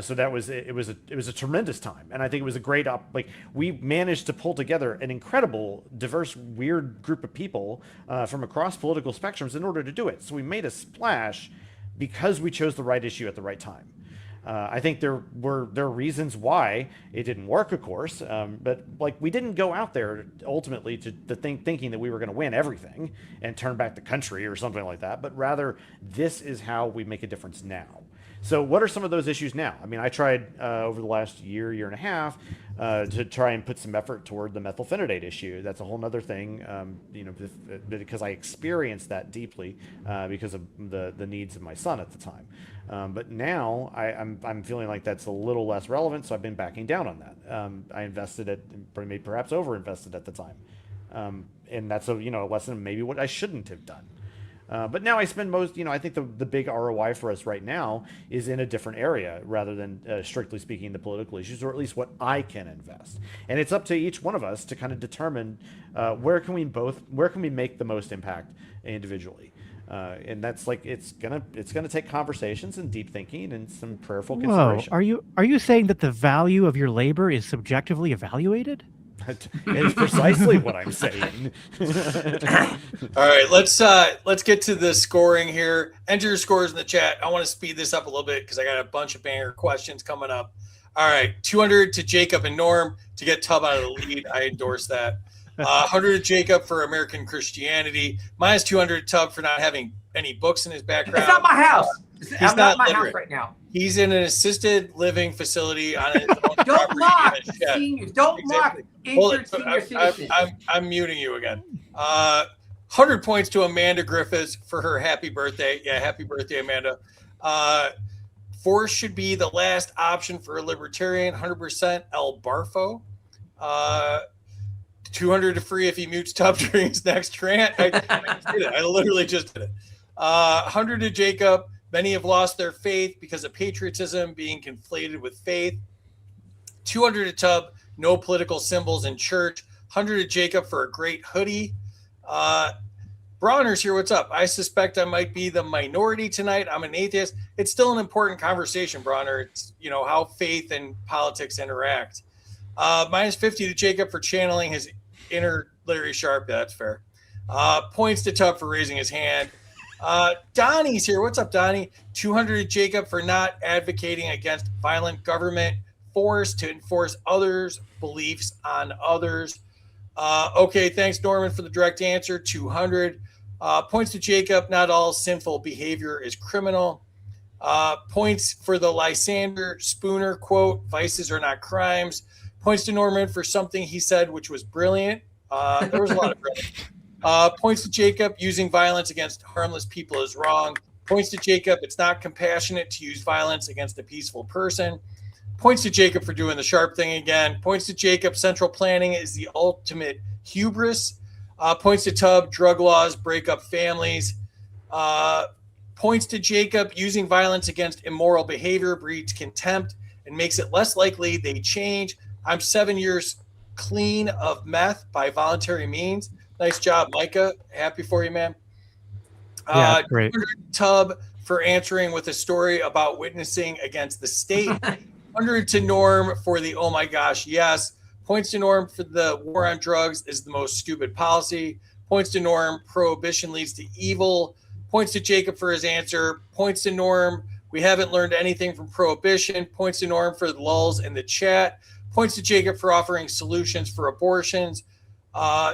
So it was a tremendous time, and I think it was a great we managed to pull together an incredible, diverse, weird group of people from across political spectrums in order to do it. So we made a splash because we chose the right issue at the right time. I think there are reasons why it didn't work, of course, but we didn't go out there ultimately thinking that we were going to win everything and turn back the country or something like that, but rather this is how we make a difference now. So what are some of those issues now? I mean, I tried over the last year and a half to try and put some effort toward the methylphenidate issue. That's a whole other thing, because I experienced that deeply because of the needs of my son at the time. But now I'm feeling like that's a little less relevant, so I've been backing down on that. I invested perhaps over-invested at the time, and that's a lesson maybe what I shouldn't have done. But now I spend I think the big ROI for us right now is in a different area rather than strictly speaking the political issues, or at least what I can invest. And it's up to each one of us to kind of determine where can we make the most impact individually. And that's it's gonna take conversations and deep thinking and some prayerful consideration. Are you saying that the value of your labor is subjectively evaluated? It's precisely what I'm saying. All right, let's get to the scoring here. Enter your scores in the chat. I want to speed this up a little bit because I got a bunch of banger questions coming up. All right, 200 to Jacob and Norm to get Tub out of the lead. I endorse that. 100 to Jacob for American Christianity. Minus 200 to Tub for not having any books in his background. It's not my house. I'm not in my literate. house right now. He's in an assisted living facility on his own Don't property mock in a shed. seniors. Don't Exactly. mock injured senior citizens. I'm muting you again. 100 points to Amanda Griffiths for her happy birthday. Yeah, happy birthday, Amanda. Force should be the last option for a libertarian. 100% El Barfo. 200 to free if he mutes Tub during his next rant. I just did it. I literally just did it. 100 to Jacob. Many have lost their faith because of patriotism being conflated with faith. 200 to Tub. No political symbols in church. 100 to Jacob for a great hoodie. Bronner's here. What's up? I suspect I might be the minority tonight. I'm an atheist. It's still an important conversation, Bronner. It's, how faith and politics interact. Minus 50 to Jacob for channeling his inner Larry Sharp. Yeah, that's fair. Points to Tub for raising his hand. Donnie's here. What's up, Donnie? 200 to Jacob for not advocating against violent government force to enforce others' beliefs on others. Okay, thanks, Norman, for the direct answer. 200. Points to Jacob. Not all sinful behavior is criminal. Points for the Lysander Spooner quote, vices are not crimes. Points to Norman for something he said, which was brilliant. There was a lot of brilliant. Points to Jacob, using violence against harmless people is wrong. Points to Jacob, it's not compassionate to use violence against a peaceful person. Points to Jacob for doing the Sharp thing again. Points to Jacob, central planning is the ultimate hubris. Points to Tub, drug laws break up families. Points to Jacob, using violence against immoral behavior breeds contempt and makes it less likely they change. I'm 7 years clean of meth by voluntary means. Nice job, Micah. Happy for you, man. Yeah, great. Tub for answering with a story about witnessing against the state. 100 to Norm for the oh my gosh, yes. Points to Norm for the war on drugs is the most stupid policy. Points to Norm, prohibition leads to evil. Points to Jacob for his answer. Points to Norm, we haven't learned anything from prohibition. Points to Norm for the lulls in the chat. Points to Jacob for offering solutions for abortions.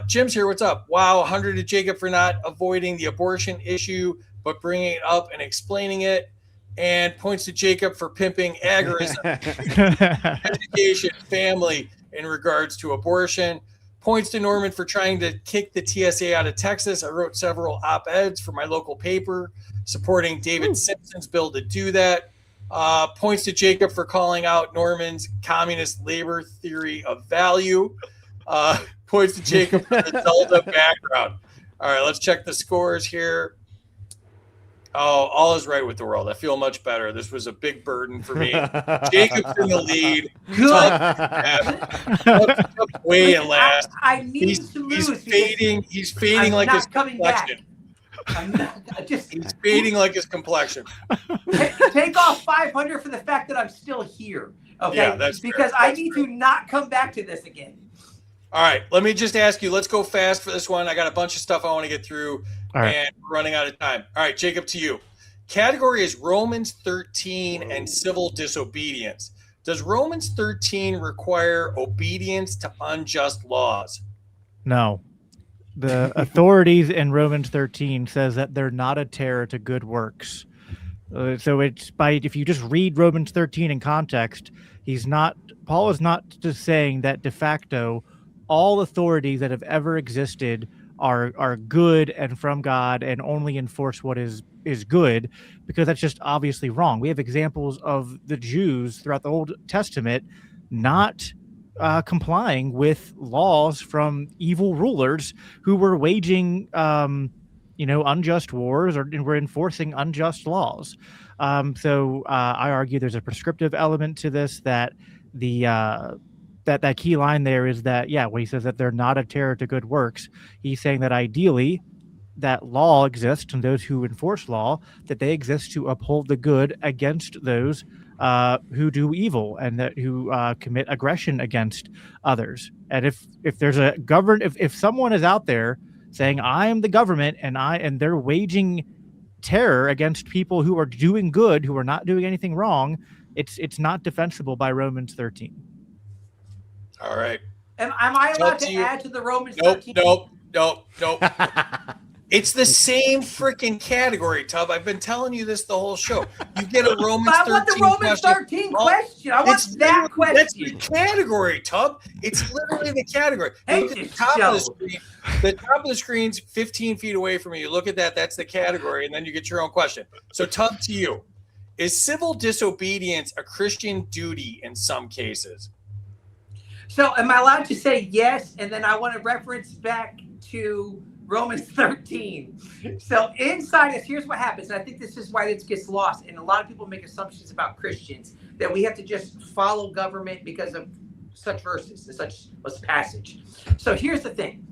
Jim's here. What's up? Wow, 100 to Jacob for not avoiding the abortion issue, but bringing it up and explaining it. And points to Jacob for pimping agorism, education, family in regards to abortion. Points to Norman for trying to kick the TSA out of Texas. I wrote several op-eds for my local paper supporting David Simpson's bill to do that. Points to Jacob for calling out Norman's communist labor theory of value. Points to Jacob for the Zelda background. All right, let's check the scores here. Oh, all is right with the world. I feel much better. This was a big burden for me. Jacob's in the lead. Good. Way in last. I need to lose. He's fading. He's fading like his complexion. He's fading like his complexion. Take off 500 for the fact that I'm still here. Okay, yeah, that's because fair. I need to not come back to this again. All right, let me just ask you. Let's go fast for this one. I got a bunch of stuff I want to get through, and we're running out of time. All right, Jacob, to you. Category is Romans 13 and civil disobedience. Does Romans 13 require obedience to unjust laws? No. The authorities in Romans 13 says that they're not a terror to good works. So it's if you just read Romans 13 in context, Paul is not just saying that de facto all authorities that have ever existed are good and from God and only enforce what is good, because that's just obviously wrong. We have examples of the Jews throughout the Old Testament not complying with laws from evil rulers who were waging unjust wars or were enforcing unjust laws. So I argue there's a prescriptive element to this, that that key line there is that, when he says that they're not a terror to good works, he's saying that ideally that law exists, and those who enforce law, that they exist to uphold the good against those who do evil and that who commit aggression against others. And if there's if someone is out there saying I am the government and they're waging terror against people who are doing good, who are not doing anything wrong, it's not defensible by Romans 13. All right. Am I It's allowed up to to you. add to the Romans Nope, 13? nope. It's the same freaking category, Tub. I've been telling you this the whole show. You get a Romans But I want the 13 Romans question. 13 Oh, question. I want that That's the question. category, Tub. It's literally the category. Hate Look at the this top of the show. screen. The top of the screen's 15 feet away from you. You look at that. That's the category, and then you get your own question. So, Tub, to you, is civil disobedience a Christian duty in some cases? So am I allowed to say yes? And then I want to reference back to Romans 13. So inside us, here's what happens. And I think this is why this gets lost. And a lot of people make assumptions about Christians that we have to just follow government because of such verses and such a passage. So here's the thing.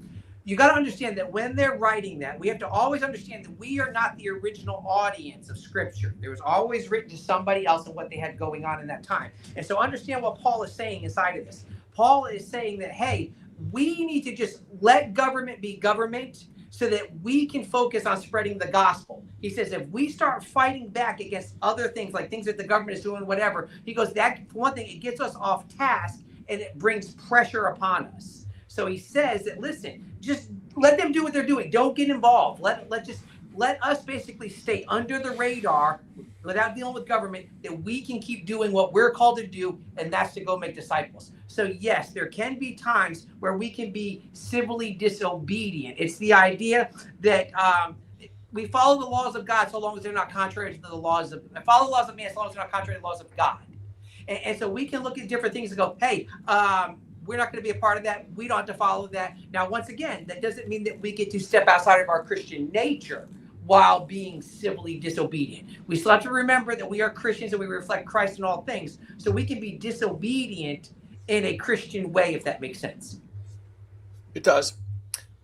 You got to understand that when they're writing that, we have to always understand that we are not the original audience of Scripture. There was always written to somebody else and what they had going on in that time. And so understand what Paul is saying inside of this. Paul is saying that, hey, we need to just let government be government so that we can focus on spreading the gospel. He says if we start fighting back against other things, like things that the government is doing, whatever, he goes, that, for one thing, it gets us off task and it brings pressure upon us. So he says that, listen, just let them do what they're doing. Don't get involved. Let us basically stay under the radar without dealing with government, that we can keep doing what we're called to do, and that's to go make disciples. So yes, there can be times where we can be civilly disobedient. It's the idea that we follow the laws of God so long as they're not contrary to the laws of, follow the laws of man so long as they're not contrary to the laws of God. And so we can look at different things and go, hey, we're not going to be a part of that. We don't have to follow that. Now, once again, that doesn't mean that we get to step outside of our Christian nature while being civilly disobedient. We still have to remember that we are Christians and we reflect Christ in all things. So we can be disobedient in a Christian way, if that makes sense. It does.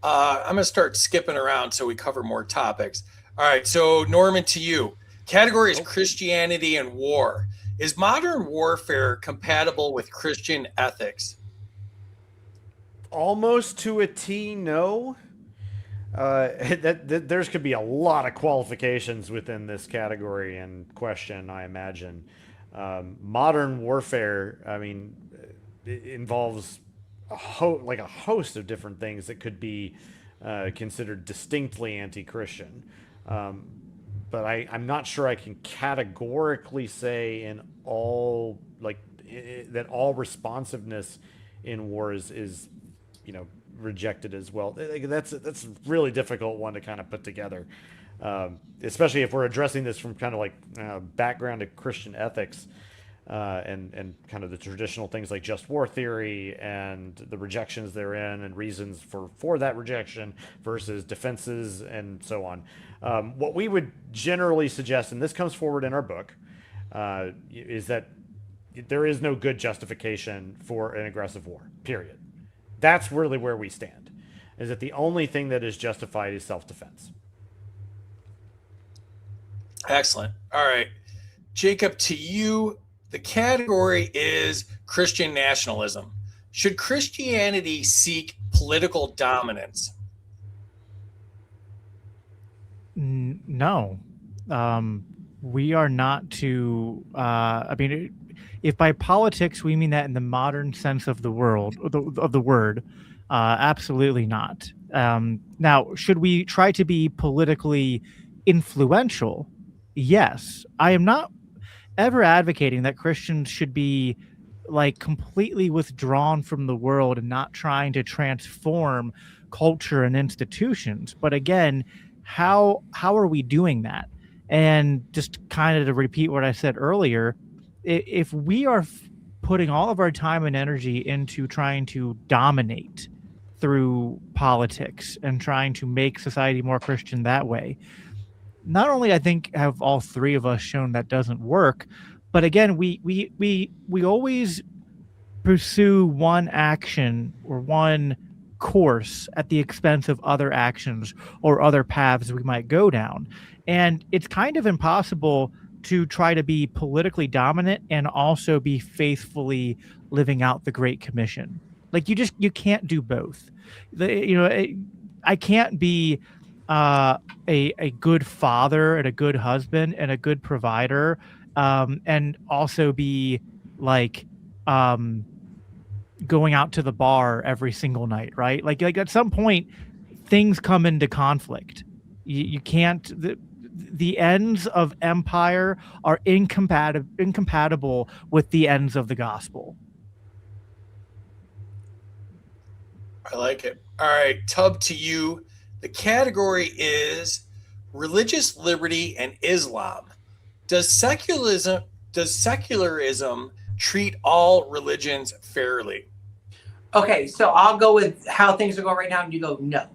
I'm going to start skipping around so we cover more topics. All right. So, Norman, to you. Category is Christianity and war. Is modern warfare compatible with Christian ethics? Almost to a T, no. There's could be a lot of qualifications within this category and question, I imagine. Modern warfare, I mean, it involves a host of different things that could be considered distinctly anti-Christian. But I'm not sure I can categorically say in all that all responsiveness in war is rejected as well. That's a really difficult one to kind of put together, especially if we're addressing this from kind of like background to Christian ethics and kind of the traditional things like just war theory and the rejections therein and reasons for that rejection versus defenses and so on. What we would generally suggest, and this comes forward in our book, is that there is no good justification for an aggressive war, period. That's really where we stand, is that the only thing that is justified is self-defense. Excellent. All right. Jacob, to you, the category is Christian nationalism. Should Christianity seek political dominance? No. We are not to, if by politics we mean that in the modern sense of the word, absolutely not. Now, should we try to be politically influential? Yes. I am not ever advocating that Christians should be like completely withdrawn from the world and not trying to transform culture and institutions. But again, how are we doing that? And just kind of to repeat what I said earlier, if we are putting all of our time and energy into trying to dominate through politics and trying to make society more Christian that way, not only I think have all three of us shown that doesn't work, but again, we always pursue one action or one course at the expense of other actions or other paths we might go down. And it's kind of impossible to try to be politically dominant and also be faithfully living out the Great Commission. Like you can't do both. I can't be a good father and a good husband and a good provider, and also be like, going out to the bar every single night, right? Like at some point, things come into conflict. You can't. The ends of empire are incompatible with the ends of the gospel. I like it. All right, Tub, to you. The category is religious liberty and Islam. Does secularism treat all religions fairly? Okay, so I'll go with how things are going right now, and you go no.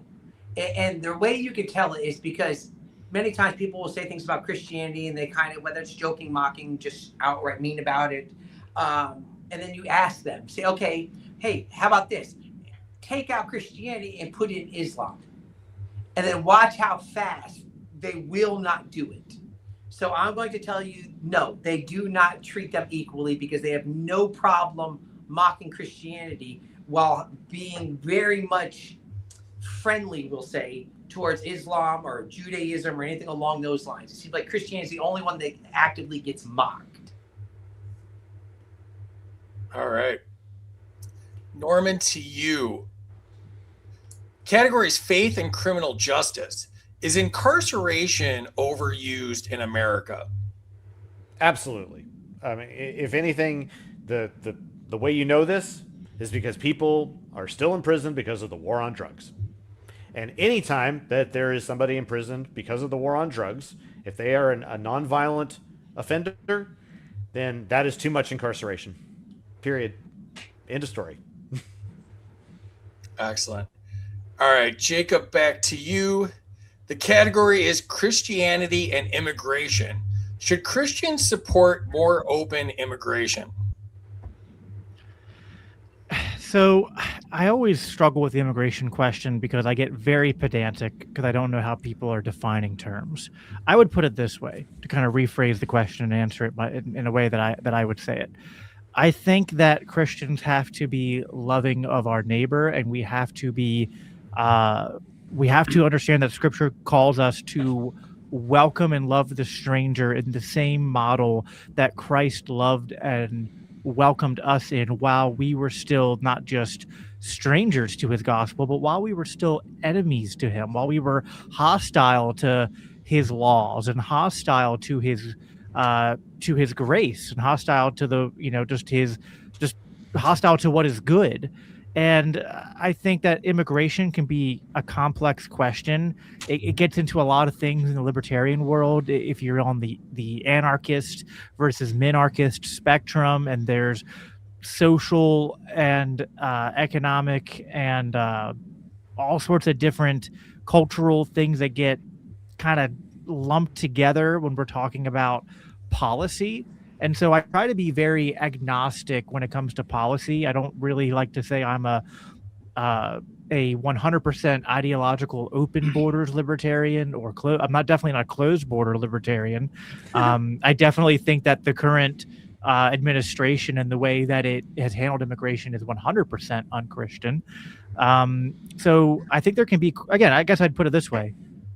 And the way you can tell it is because many times people will say things about Christianity, and they kind of, whether it's joking, mocking, just outright mean about it. And then you ask them, say, okay, hey, how about this? Take out Christianity and put in Islam. And then watch how fast they will not do it. So I'm going to tell you, no, they do not treat them equally, because they have no problem mocking Christianity while being very much friendly, we'll say, towards Islam or Judaism or anything along those lines. It seems like Christianity is the only one that actively gets mocked. All right. Norman, to you. Categories faith and criminal justice. Is incarceration overused in America? Absolutely. I mean, if anything, the way you know this is because people are still in prison because of the war on drugs. And anytime that there is somebody imprisoned because of the war on drugs, if they are a nonviolent offender, then that is too much incarceration. Period. End of story. Excellent. All right, Jacob, back to you. The category is Christianity and immigration. Should Christians support more open immigration? So I always struggle with the immigration question because I get very pedantic because I don't know how people are defining terms. I would put it this way to kind of rephrase the question and answer it in a way that I would say it. I think that Christians have to be loving of our neighbor, and we have to understand that Scripture calls us to welcome and love the stranger in the same model that Christ loved and welcomed us in while we were still not just strangers to his gospel, but while we were still enemies to him, while we were hostile to his laws and hostile to his grace and hostile to just hostile to what is good. And I think that immigration can be a complex question. It gets into a lot of things in the libertarian world. If you're on the anarchist versus minarchist spectrum, and there's social and economic and all sorts of different cultural things that get kind of lumped together when we're talking about policy. And so I try to be very agnostic when it comes to policy. I don't really like to say I'm a 100% ideological open borders libertarian or I'm definitely not a closed border libertarian. I definitely think that the current administration and the way that it has handled immigration is 100% unchristian. So I think there can be, again, I guess I'd put it this way.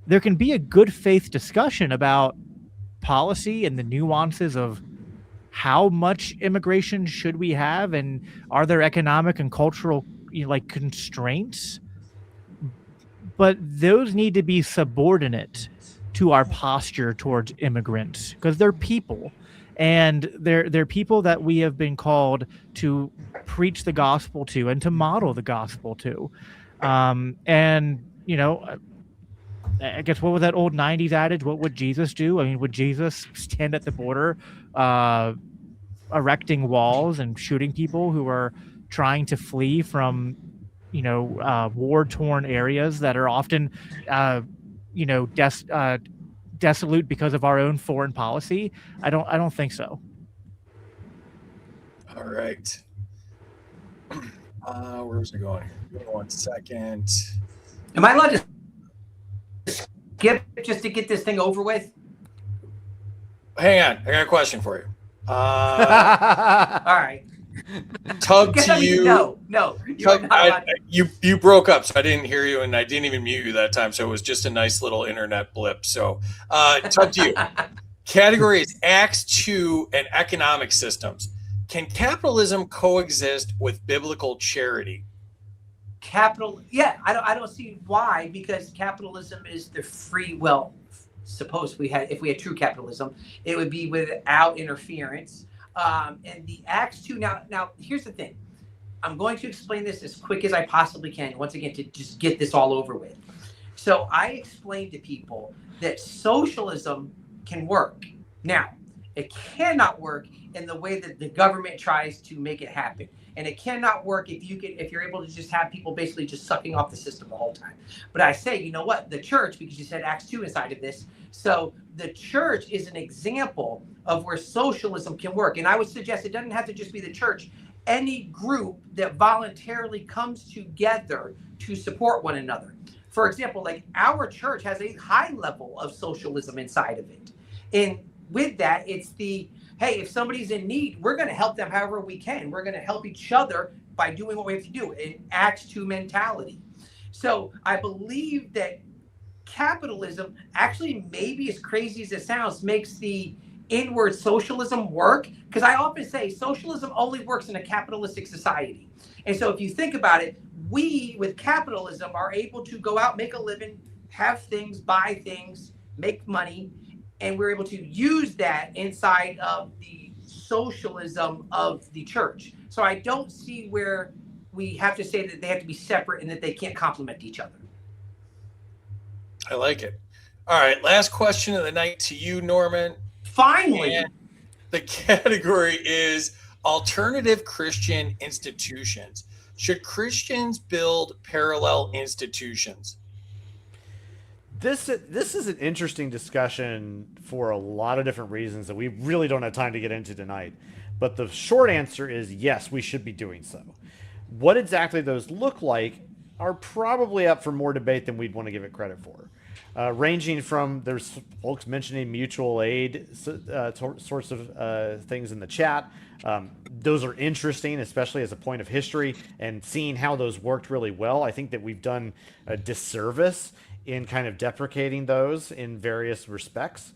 There can be a good faith discussion about policy and the nuances of how much immigration should we have, and are there economic and cultural constraints? But those need to be subordinate to our posture towards immigrants, because they're people, and they're people that we have been called to preach the gospel to and to model the gospel to. And I guess, what was that old 90s adage? What would Jesus do? I mean, would Jesus stand at the border erecting walls and shooting people who are trying to flee from, war-torn areas that are often, desolate because of our own foreign policy? I don't think so. All right. Where's it going here? Give me 1 second. Am I allowed to skip just to get this thing over with? Hang on, I got a question for you. All right. Tub to you. No. Tub, you broke up, so I didn't hear you, and I didn't even mute you that time, so it was just a nice little internet blip. So, Tub to you. Category is Acts 2 and economic systems. Can capitalism coexist with biblical charity? Yeah, I don't see why, because capitalism is the free. Well, suppose if we had true capitalism, it would be without interference. And the Acts 2. Now here's the thing. I'm going to explain this as quick as I possibly can. Once again, to just get this all over with. So I explained to people that socialism can work. Now, it cannot work in the way that the government tries to make it happen. And it cannot work if you're able to just have people basically just sucking off the system the whole time. But I say, you know what? The church, because you said Acts 2 inside of this. So the church is an example of where socialism can work. And I would suggest it doesn't have to just be the church. Any group that voluntarily comes together to support one another. For example, like our church has a high level of socialism inside of it. And with that, it's hey, if somebody's in need, we're going to help them however we can. We're going to help each other by doing what we have to do, an Acts 2 mentality. So I believe that capitalism, actually, maybe as crazy as it sounds, makes the inward socialism work. Because I often say socialism only works in a capitalistic society. And so if you think about it, we, with capitalism, are able to go out, make a living, have things, buy things, make money, and we're able to use that inside of the socialism of the church. So I don't see where we have to say that they have to be separate and that they can't complement each other. I like it. All right, last question of the night to you, Norman. Finally. And the category is alternative Christian institutions. Should Christians build parallel institutions? This is an interesting discussion for a lot of different reasons that we really don't have time to get into tonight. But the short answer is yes, we should be doing so. What exactly those look like are probably up for more debate than we'd want to give it credit for. Ranging from, there's folks mentioning mutual aid sorts of things in the chat. Those are interesting, especially as a point of history, and seeing how those worked really well. I think that we've done a disservice in kind of deprecating those in various respects.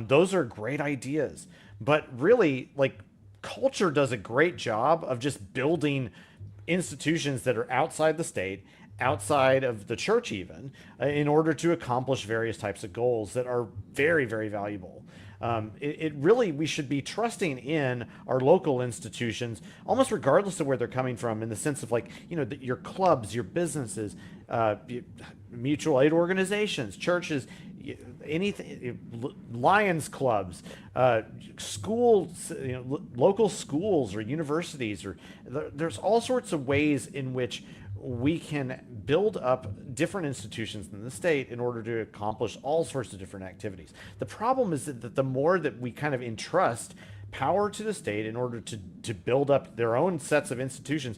Those are great ideas, but really, like, culture does a great job of just building institutions that are outside the state, outside of the church even, in order to accomplish various types of goals that are very, very valuable. It really, we should be trusting in our local institutions, almost regardless of where they're coming from, in the sense of, like, you know, your clubs, your businesses, mutual aid organizations, churches, anything, Lions clubs, schools, local schools or universities, or there's all sorts of ways in which we can build up different institutions in the state in order to accomplish all sorts of different activities. The problem is that the more that we kind of entrust power to the state in order to build up their own sets of institutions,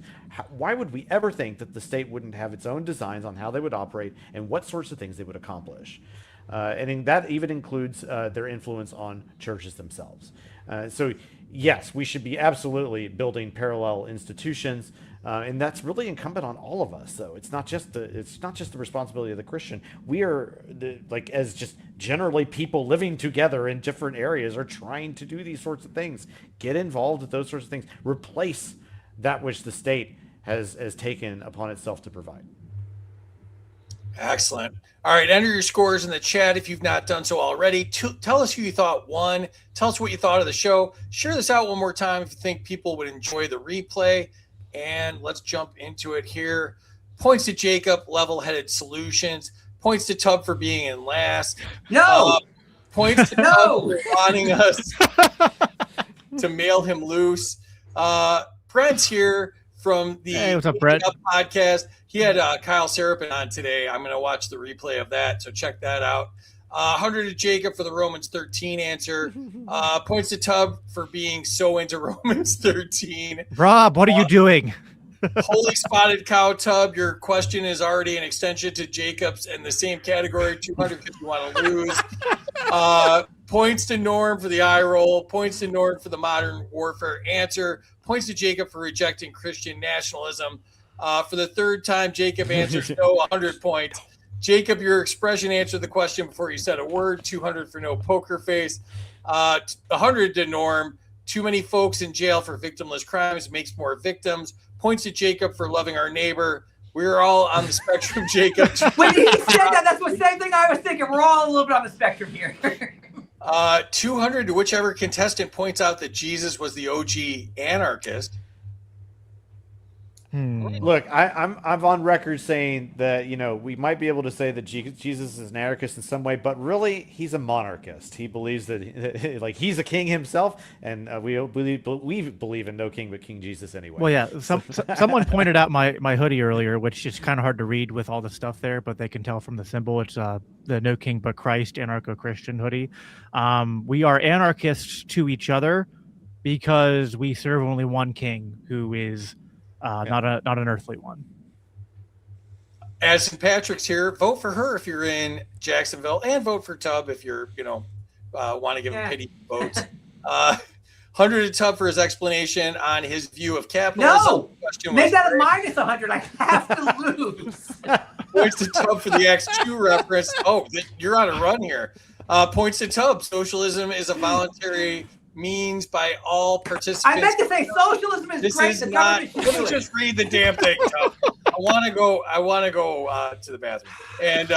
why would we ever think that the state wouldn't have its own designs on how they would operate and what sorts of things they would accomplish? And that even includes their influence on churches themselves. So yes, we should be absolutely building parallel institutions. And that's really incumbent on all of us, though. It's not just the responsibility of the Christian. We are, as just generally people living together in different areas, are trying to do these sorts of things. Get involved with those sorts of things. Replace that which the state has taken upon itself to provide. Excellent. All right, enter your scores in the chat if you've not done so already. Tell us who you thought won. Tell us what you thought of the show. Share this out one more time if you think people would enjoy the replay. And let's jump into it here. Points to Jacob, level-headed solutions. Points to Tub for being in last. No. Points to Tub for wanting us to mail him loose. Brent's here from the Hey, what's up, Brent? podcast. He had Kyle Serapin on today. I'm going to watch the replay of that, so check that out. 100 to Jacob for the Romans 13 answer. Points to Tub for being so into Romans 13. Rob, what are you doing? Holy Spotted Cow Tub, your question is already an extension to Jacob's in the same category, 200 if you want to lose. Points to Norm for the eye roll. Points to Norm for the modern warfare answer. Points to Jacob for rejecting Christian nationalism. For the third time, Jacob answers no, 100 points. Jacob, your expression answered the question before you said a word. 200 for no poker face. 100 to Norm. Too many folks in jail for victimless crimes makes more victims. Points to Jacob for loving our neighbor. We're all on the spectrum, Jacob. When he said that, that's the same thing I was thinking. We're all a little bit on the spectrum here. 200 to whichever contestant points out that Jesus was the OG anarchist. Look, I'm on record saying that we might be able to say that Jesus is an anarchist in some way, but really he's a monarchist. He believes that like he's a king himself, and we believe in no king but King Jesus anyway. Well, yeah. Someone pointed out my hoodie earlier, which is kind of hard to read with all the stuff there, but they can tell from the symbol. It's the No King But Christ anarcho-Christian hoodie. We are anarchists to each other because we serve only one king, who is not an earthly one. As St. Patrick's here, vote for her if you're in Jacksonville, and vote for Tubb if you're, want to give him pity votes. 100 to Tubb for his explanation on his view of capitalism. No, make that a minus 100. I have to lose. Points to Tubb for the X2 reference. Oh, you're on a run here. Points to Tubb. Socialism is a voluntary means by all participants. I meant to say socialism is great. Is not. Let me just read the damn thing, Tubb. I want to go to the bathroom. And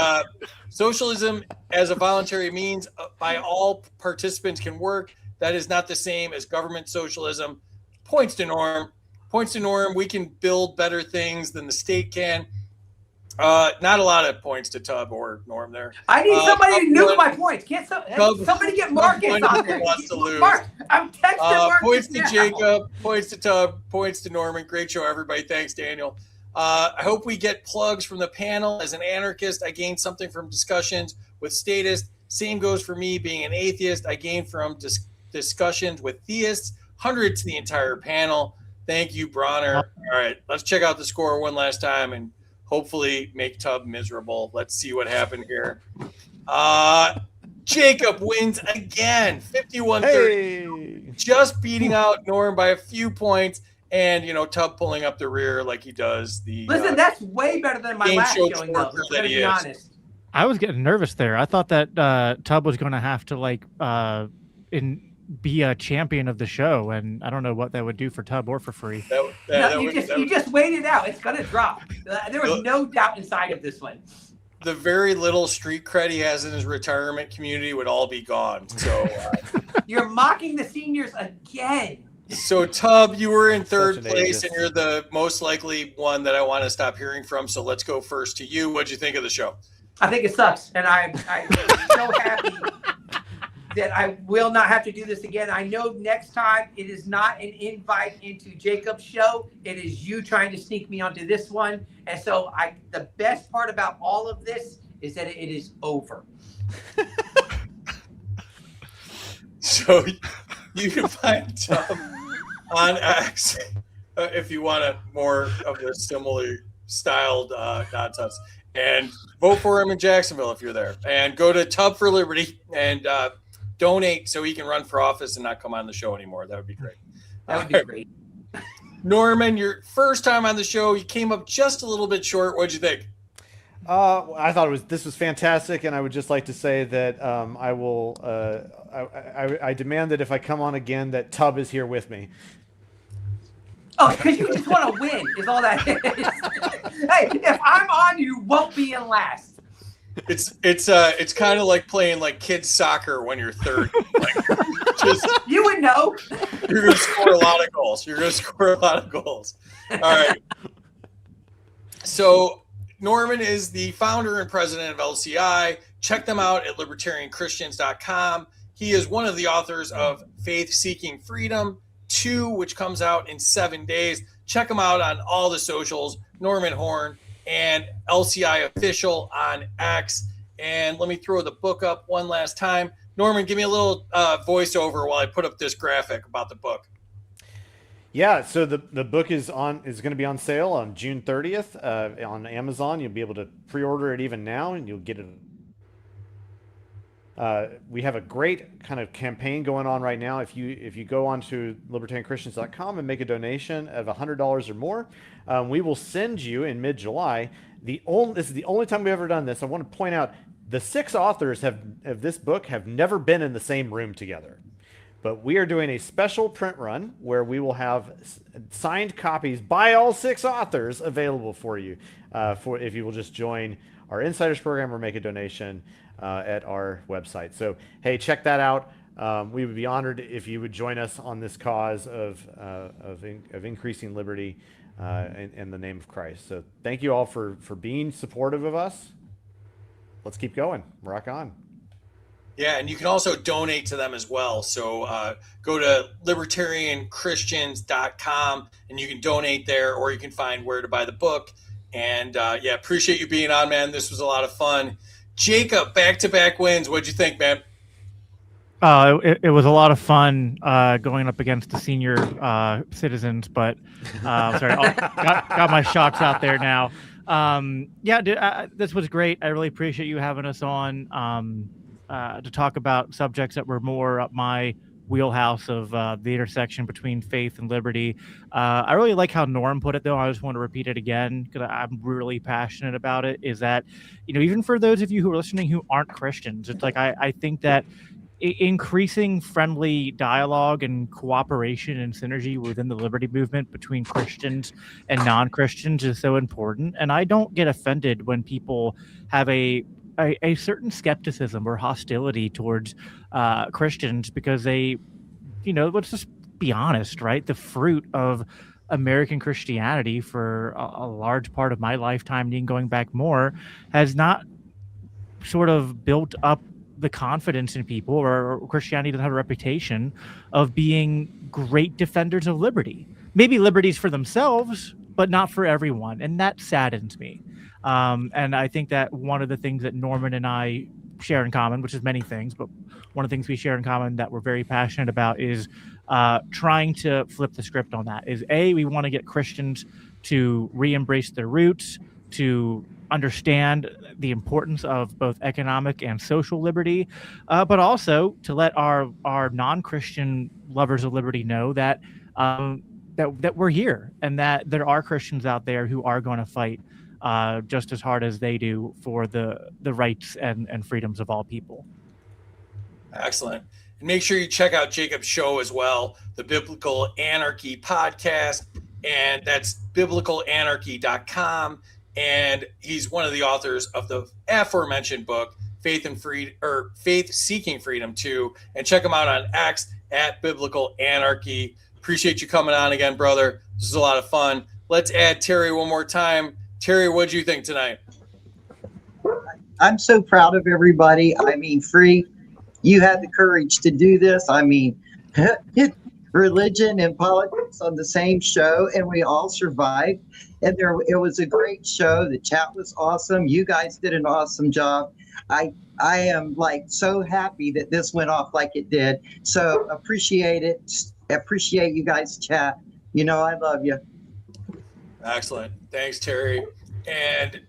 socialism as a voluntary means by all participants can work. That is not the same as government socialism. Points to Norm. Points to Norm. We can build better things than the state can. Not a lot of points to Tubb or Norm there. I need somebody to nuke my points. Can't somebody get Marcus on there? Wants to lose. I'm texting Marcus points to now. Jacob, points to Tubb, points to Norman. Great show, everybody. Thanks, Daniel. I hope we get plugs from the panel. As an anarchist, I gained something from discussions with statists. Same goes for me being an atheist. I gained from discussions with theists. 100 to the entire panel. Thank you, Bronner. All right, let's check out the score one last time and hopefully make Tubb miserable. Let's see what happened here. Jacob wins again, 51-30. Hey. Just beating out Norm by a few points. And, Tubb pulling up the rear like he does. Listen, that's way better than my last showing, though. Let's be honest. I was getting nervous there. I thought that Tubb was going to have to, be a champion of the show, and I don't know what that would do for Tubb or for free. You just wait it out. It's going to drop. There was no doubt inside of this one. The very little street cred he has in his retirement community would all be gone. So you're mocking the seniors again. So Tubb, you were in third place, and you're the most likely one that I want to stop hearing from. So let's go first to you. What'd you think of the show? I think it sucks, and I'm so happy that I will not have to do this again. I know next time it is not an invite into Jacob's show. It is you trying to sneak me onto this one. And so the best part about all of this is that it is over. So you can find Tubb on X if you want more of the similarly styled nonsense. And vote for him in Jacksonville if you're there. And go to Tubb for Liberty and donate so he can run for office and not come on the show anymore. That would be great. That would be great. Norman, your first time on the show, you came up just a little bit short. What'd you think? I thought this was fantastic, and I would just like to say that I will. I demand that if I come on again, that Tubb is here with me. Oh, because you just want to win is all that is. Hey, if I'm on, you won't be in last. It's kind of like playing like kids soccer when you're third. You would know. You're gonna score a lot of goals. All right. So Norman is the founder and president of LCI. Check them out at libertarianchristians.com. He is one of the authors of Faith Seeking Freedom 2, which comes out in 7 days. Check him out on all the socials, Norman Horn and LCI Official on X. And let me throw the book up one last time. Norman, give me a little voiceover while I put up this graphic about the book. Yeah, so the book is going to be on sale on June 30th on Amazon. You'll be able to pre-order it even now, and you'll get it. We have a great kind of campaign going on right now. If you go onto libertarianchristians.com and make a donation of $100 or more, we will send you in mid-July. This is the only time we've ever done this. I want to point out the 6 authors of this book have never been in the same room together. but we are doing a special print run where we will have signed copies by all 6 authors available for you, for if you will just join our Insiders program or make a donation at our website. So, hey, check that out. We would be honored if you would join us on this cause of increasing liberty in the name of Christ. So thank you all for being supportive of us. Let's keep going. Rock on. Yeah, and you can also donate to them as well. So go to libertarianchristians.com and you can donate there, or you can find where to buy the book. And yeah, appreciate you being on, man. This was a lot of fun. Jacob, back-to-back wins. What'd you think, man? It was a lot of fun going up against the senior citizens, but sorry, got my shocks out there now. Yeah, dude, this was great. I really appreciate you having us on to talk about subjects that were more up my wheelhouse of the intersection between faith and liberty. I really like how Norm put it, though. I just want to repeat it again because I'm really passionate about it. Is that, you know, even for those of you who are listening who aren't Christians, it's like I think that increasing friendly dialogue and cooperation and synergy within the liberty movement between Christians and non-Christians is so important. And I don't get offended when people have a certain skepticism or hostility towards Christians because they, you know, let's just be honest, right? The fruit of American Christianity for a large part of my lifetime, and even going back more, has not sort of built up the confidence in people, or Christianity doesn't have a reputation of being great defenders of liberty. Maybe liberties for themselves, but not for everyone. And that saddens me. And I think that one of the things that Norman and I share in common, which is many things, but one of the things we share in common that we're very passionate about is trying to flip the script on that. Is we want to get Christians to re-embrace their roots, to understand the importance of both economic and social liberty, but also to let our non-Christian lovers of liberty know that that we're here, and that there are Christians out there who are going to fight just as hard as they do for the rights and freedoms of all people. Excellent. And make sure you check out Jacob's show as well, the Biblical Anarchy podcast, and that's biblicalanarchy.com. And he's one of the authors of the aforementioned book, Faith Seeking Freedom 2. And check him out on X at Biblical Anarchy. Appreciate you coming on again, brother. This is a lot of fun. Let's add Terry one more time. Terry, what'd you think tonight? I'm so proud of everybody. I mean, Free, you had the courage to do this. I mean, religion and politics on the same show, and we all survived. And it was a great show. The chat was awesome. You guys did an awesome job. I am like so happy that this went off like it did. So appreciate it. Appreciate you guys chat. You know, I love you. Excellent. Thanks, Terry. And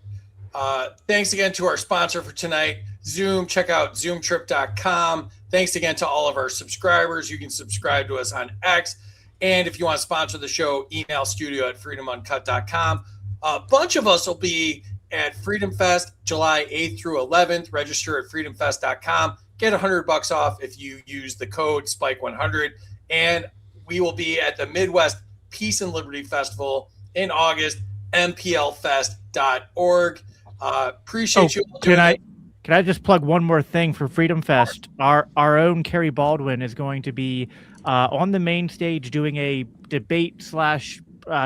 thanks again to our sponsor for tonight, Zoom. Check out zoomtrip.com. Thanks again to all of our subscribers. You can subscribe to us on X. And if you want to sponsor the show, email studio@freedomuncut.com. A bunch of us will be at Freedom Fest July 8th through 11th. Register at freedomfest.com. Get $100 off if you use the code SPIKE100. And we will be at the Midwest Peace and Liberty Festival in August, mplfest.org. Appreciate you. Can I just plug one more thing for Freedom Fest? Our own Kerry Baldwin is going to be on the main stage doing a debate /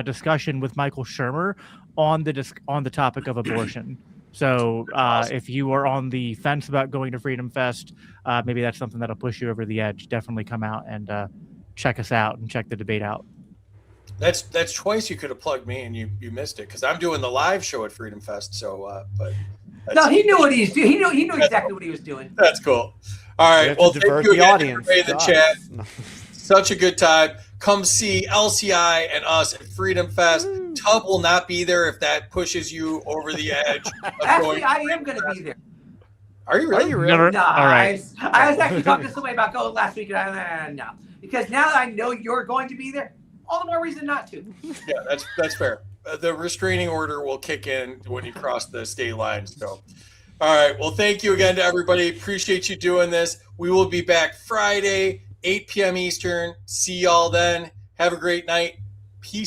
discussion with Michael Shermer on the topic of abortion. So if you are on the fence about going to Freedom Fest, maybe that's something that'll push you over the edge. Definitely come out and check us out and check the debate out. That's twice you could have plugged me and you missed it because I'm doing the live show at Freedom Fest. So, but no, he knew what he's doing. He knew exactly what he was doing. That's cool. All right. Well, thank you again, audience everybody in the chat. Such a good time. Come see LCI and us at Freedom Fest. Tub will not be there if that pushes you over the edge. Actually, I am going to be there. Are you really? Never, No, all right. I was actually talking to somebody about going last week, and no, because now that I know you're going to be there, all the more reason not to. Yeah, that's fair. The restraining order will kick in when you cross the state line. So, all right. Well, thank you again to everybody. Appreciate you doing this. We will be back Friday 8 p.m. Eastern. See y'all then. Have a great night. Peace.